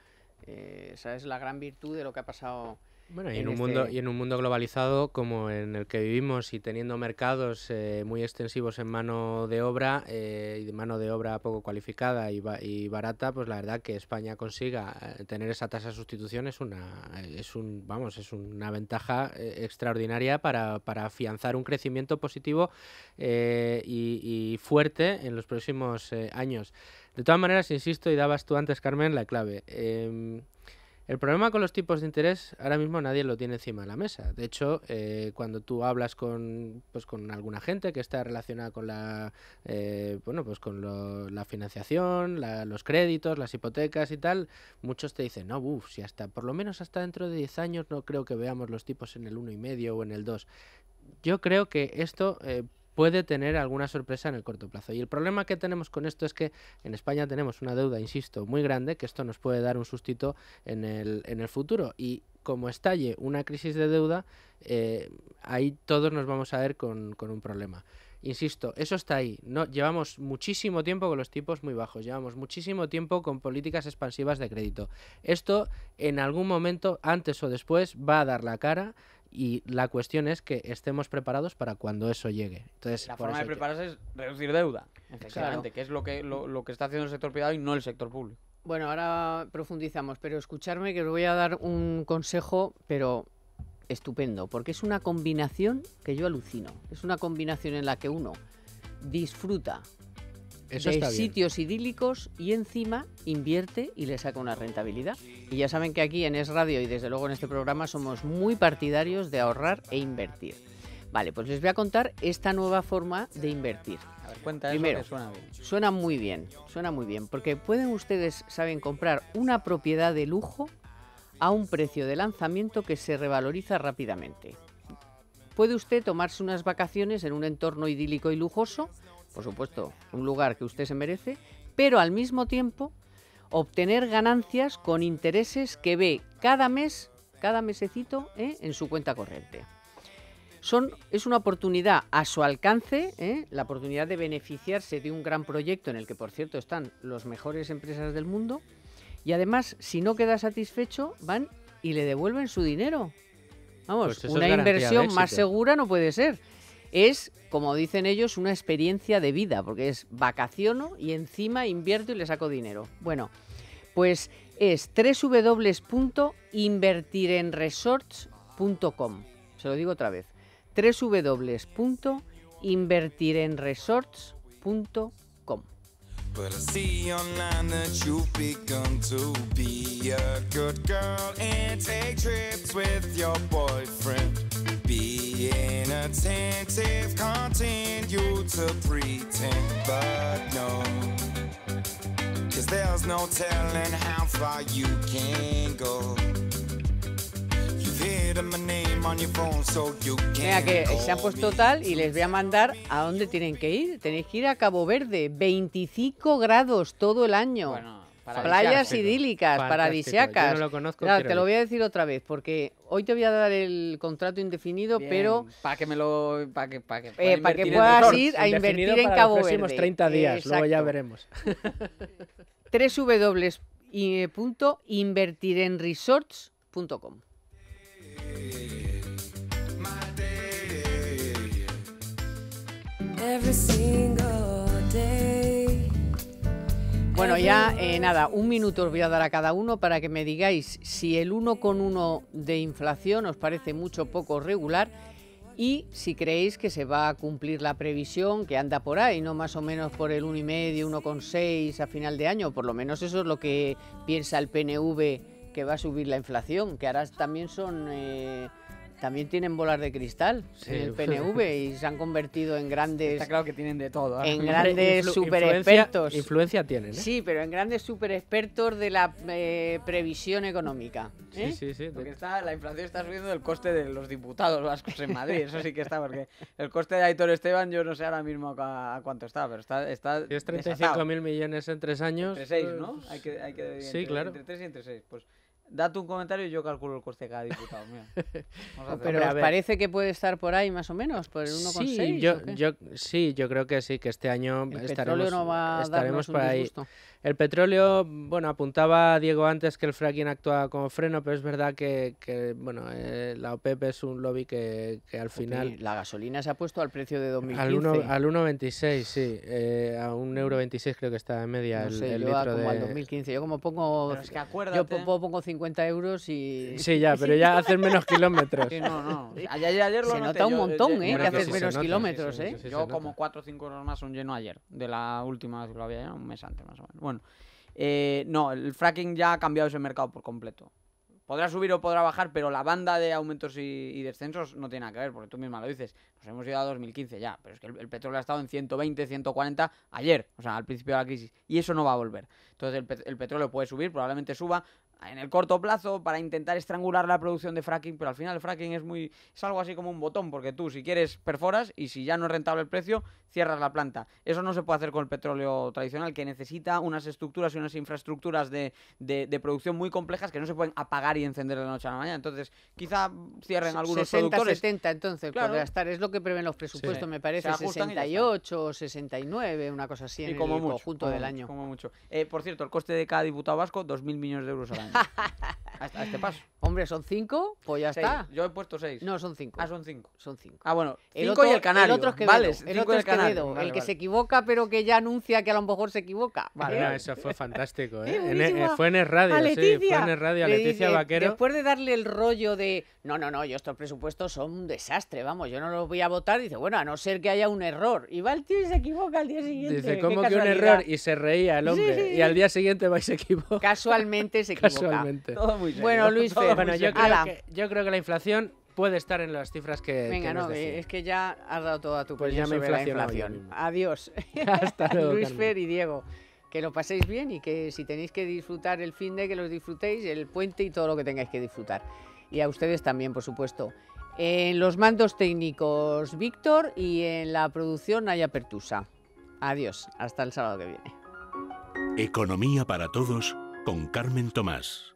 Speaker 1: esa es la gran virtud de lo que ha pasado.
Speaker 3: Bueno, y en un mundo globalizado como en el que vivimos y teniendo mercados muy extensivos en mano de obra y de mano de obra poco cualificada y barata, pues la verdad que España consiga tener esa tasa de sustitución es una ventaja extraordinaria para afianzar un crecimiento positivo y fuerte en los próximos años. De todas maneras, insisto, y dabas tú antes, Carmen, la clave. El problema con los tipos de interés ahora mismo nadie lo tiene encima de la mesa. De hecho, cuando tú hablas con alguna gente que está relacionada con la financiación, los créditos, las hipotecas y tal, muchos te dicen, no, si por lo menos hasta dentro de 10 años no creo que veamos los tipos en el 1,5 o en el 2. Yo creo que esto puede tener alguna sorpresa en el corto plazo. Y el problema que tenemos con esto es que en España tenemos una deuda, insisto, muy grande, que esto nos puede dar un sustito en el futuro. Y como estalle una crisis de deuda, ahí todos nos vamos a ver con un problema. Insisto, eso está ahí. No, llevamos muchísimo tiempo con los tipos muy bajos, llevamos muchísimo tiempo con políticas expansivas de crédito. Esto en algún momento, antes o después, va a dar la cara. Y la cuestión es que estemos preparados para cuando eso llegue. Entonces,
Speaker 4: la forma de prepararse es reducir deuda, efectivamente, que es lo que está haciendo el sector privado y no el sector público.
Speaker 1: Bueno, ahora profundizamos, pero escucharme que os voy a dar un consejo, pero estupendo, porque es una combinación que yo alucino. Es una combinación en la que uno disfruta de sitios idílicos y encima invierte y le saca una rentabilidad. Y ya saben que aquí en Es Radio y desde luego en este programa somos muy partidarios de ahorrar e invertir. Vale, pues les voy a contar esta nueva forma de invertir.
Speaker 4: A ver, cuenta
Speaker 1: primero,
Speaker 4: eso que suena bien.
Speaker 1: Suena muy bien, porque pueden ustedes, saben, comprar una propiedad de lujo a un precio de lanzamiento que se revaloriza rápidamente. Puede usted tomarse unas vacaciones en un entorno idílico y lujoso, por supuesto, un lugar que usted se merece, pero al mismo tiempo obtener ganancias con intereses que ve cada mesecito en su cuenta corriente. Es una oportunidad a su alcance, la oportunidad de beneficiarse de un gran proyecto en el que, por cierto, están las mejores empresas del mundo, y además, si no queda satisfecho, van y le devuelven su dinero. Vamos, pues una inversión más segura no puede ser. Es, como dicen ellos, una experiencia de vida, porque es vacaciono y encima invierto y le saco dinero. Bueno, pues es www.invertirenresorts.com. Se lo digo otra vez. www.invertirenresorts.com.
Speaker 5: But I see online that you've begun to be a good girl and take trips with your boyfriend. Being attentive, continue to pretend, but no, 'cause there's no telling how far you can go.
Speaker 1: Mira que se han puesto tal y les voy a mandar a dónde tienen que ir. Tenéis que ir a Cabo Verde, 25 grados todo el año.
Speaker 4: Bueno,
Speaker 1: playas idílicas, paradisíacas.
Speaker 3: Yo no lo conozco,
Speaker 1: claro, te lo voy a decir otra vez, porque hoy te voy a dar el contrato indefinido,
Speaker 4: bien,
Speaker 1: pero
Speaker 4: para que
Speaker 1: puedas ir a invertir en Cabo Verde.
Speaker 3: Los próximos 30 días,
Speaker 1: exacto.
Speaker 3: Luego ya veremos.
Speaker 1: www.invertirenresorts.com. Bueno, ya nada, un minuto os voy a dar a cada uno para que me digáis si el 1,1 de inflación os parece mucho, poco, regular, y si creéis que se va a cumplir la previsión que anda por ahí, no más o menos por el 1,5, 1,6 a final de año, por lo menos eso es lo que piensa el PNV, que va a subir la inflación, que ahora también también tienen bolas de cristal en el PNV y se han convertido en grandes...
Speaker 4: Está claro que tienen de todo.
Speaker 1: En grandes super expertos.
Speaker 3: Influencia tienen, ¿eh?
Speaker 1: Sí, pero en grandes super expertos de la previsión económica. ¿eh?
Speaker 3: Sí.
Speaker 4: Porque la inflación está subiendo el coste de los diputados vascos en Madrid, eso sí que está, porque el coste de Aitor Esteban yo no sé ahora mismo a cuánto está, pero está
Speaker 3: Es 35.000 millones en 3 años.
Speaker 4: Entre 6, ¿no? Hay que
Speaker 3: sí, claro.
Speaker 4: Entre 3 y entre 6. Pues date un comentario y yo calculo el coste de cada diputado. Mira.
Speaker 1: Pero ¿os parece que puede estar por ahí más o menos? ¿Por el 1,6?
Speaker 3: Sí, yo creo que sí, que este año
Speaker 1: petróleo no va a
Speaker 3: estaremos por ahí.
Speaker 1: disgusto.
Speaker 3: El petróleo, bueno, apuntaba Diego antes que el fracking actúa como freno, pero es verdad que la OPEP es un lobby que al final...
Speaker 1: La gasolina se ha puesto al precio de 2015.
Speaker 3: Al 1,26, sí. A 1,26 creo que está en media
Speaker 1: no sé,
Speaker 3: el
Speaker 1: yo
Speaker 3: litro
Speaker 1: como
Speaker 3: de...
Speaker 1: al 2015. Yo como pongo...
Speaker 4: Pero es que acuérdate...
Speaker 1: Yo pongo 50 euros y...
Speaker 3: Sí, ya, pero ya haces menos kilómetros.
Speaker 4: Sí, no. Ayer lo
Speaker 1: se
Speaker 4: noté,
Speaker 1: nota un montón,
Speaker 4: yo,
Speaker 1: que haces
Speaker 3: sí
Speaker 1: menos
Speaker 3: se nota,
Speaker 1: kilómetros,
Speaker 3: sí,
Speaker 1: ¿eh?
Speaker 3: sí,
Speaker 4: yo como 4 o 5 horas más un lleno ayer, de la última vez que lo había llenado, un mes antes más o menos. Bueno, no, el fracking ya ha cambiado ese mercado por completo. Podrá subir o podrá bajar, pero la banda de aumentos y descensos no tiene nada que ver, porque tú misma lo dices. Nos hemos ido a 2015 ya, pero es que el petróleo ha estado en 120, 140 ayer, o sea, al principio de la crisis, y eso no va a volver. Entonces el petróleo puede subir, probablemente suba en el corto plazo para intentar estrangular la producción de fracking, pero al final el fracking es algo así como un botón, porque tú si quieres perforas y si ya no es rentable el precio, cierras la planta. Eso no se puede hacer con el petróleo tradicional, que necesita unas estructuras y unas infraestructuras de producción muy complejas que no se pueden apagar y encender de la noche a la mañana. Entonces quizá cierren algunos
Speaker 1: 60,
Speaker 4: productores.
Speaker 1: 70 entonces
Speaker 4: Claro.
Speaker 1: podrá estar, es lo que prevén los presupuestos, me parece,
Speaker 4: Se ajustan y ya está.
Speaker 1: 68 o 69, una cosa así en
Speaker 4: como
Speaker 1: el
Speaker 4: mucho,
Speaker 1: conjunto
Speaker 4: como
Speaker 1: del
Speaker 4: mucho,
Speaker 1: año.
Speaker 4: como mucho. Por cierto, el coste de cada diputado vasco, 2.000 millones de euros al año. a este paso.
Speaker 1: Hombre, ¿son 5? Pues ya
Speaker 4: 6.
Speaker 1: está.
Speaker 4: Yo he puesto 6.
Speaker 1: No, son 5.
Speaker 4: Ah, son 5.
Speaker 1: Son 5.
Speaker 4: Ah, bueno, 5
Speaker 1: otro,
Speaker 4: y el canario.
Speaker 1: El otro es Quevedo,
Speaker 4: Vale,
Speaker 1: el
Speaker 4: 5
Speaker 1: otro
Speaker 4: y
Speaker 1: es
Speaker 4: el canario.
Speaker 1: Quevedo,
Speaker 4: Vale,
Speaker 1: el que
Speaker 4: vale.
Speaker 1: se equivoca pero que ya anuncia que a lo mejor se equivoca.
Speaker 3: Vale, no, eso fue fantástico, ¿eh?
Speaker 1: buenísima.
Speaker 3: Fue en el radio,
Speaker 1: A
Speaker 3: sí, fue
Speaker 1: Leticia.
Speaker 3: en el radio a
Speaker 1: Le
Speaker 3: Leticia
Speaker 1: dice,
Speaker 3: Vaquero.
Speaker 1: después de darle el rollo de no, yo estos presupuestos son un desastre, vamos, yo no los voy a votar, dice, bueno, a no ser que haya un error. Y va el tío y se equivoca al día siguiente.
Speaker 3: Dice,
Speaker 1: Qué
Speaker 3: ¿cómo que un
Speaker 1: casualidad.
Speaker 3: error? Y se reía el hombre.
Speaker 1: Sí.
Speaker 3: Y al día siguiente va y se equivoca.
Speaker 1: Casualmente se equivoca.
Speaker 3: Casualmente.
Speaker 4: Todo muy serio.
Speaker 1: Bueno, Luis
Speaker 4: Todo
Speaker 1: Fer,
Speaker 4: muy
Speaker 3: Bueno,
Speaker 4: serio.
Speaker 1: Ala.
Speaker 3: yo creo que la inflación puede estar en las cifras que
Speaker 1: Venga,
Speaker 3: nos
Speaker 1: no,
Speaker 3: decía.
Speaker 1: es que ya has dado toda tu
Speaker 3: Pues
Speaker 1: opinión
Speaker 3: ya me he
Speaker 1: sobre la
Speaker 3: inflacionado yo
Speaker 1: inflación.
Speaker 3: mismo.
Speaker 1: Adiós.
Speaker 3: Hasta luego,
Speaker 1: Luis
Speaker 3: Carmen.
Speaker 1: Fer y Diego. Que lo paséis bien y que si tenéis que disfrutar el fin de que los disfrutéis, el puente y todo lo que tengáis que disfrutar. Y a ustedes también, por supuesto. En los mandos técnicos, Víctor, y en la producción, Naya Pertusa. Adiós, hasta el sábado que viene.
Speaker 2: Economía para todos con Carmen Tomás.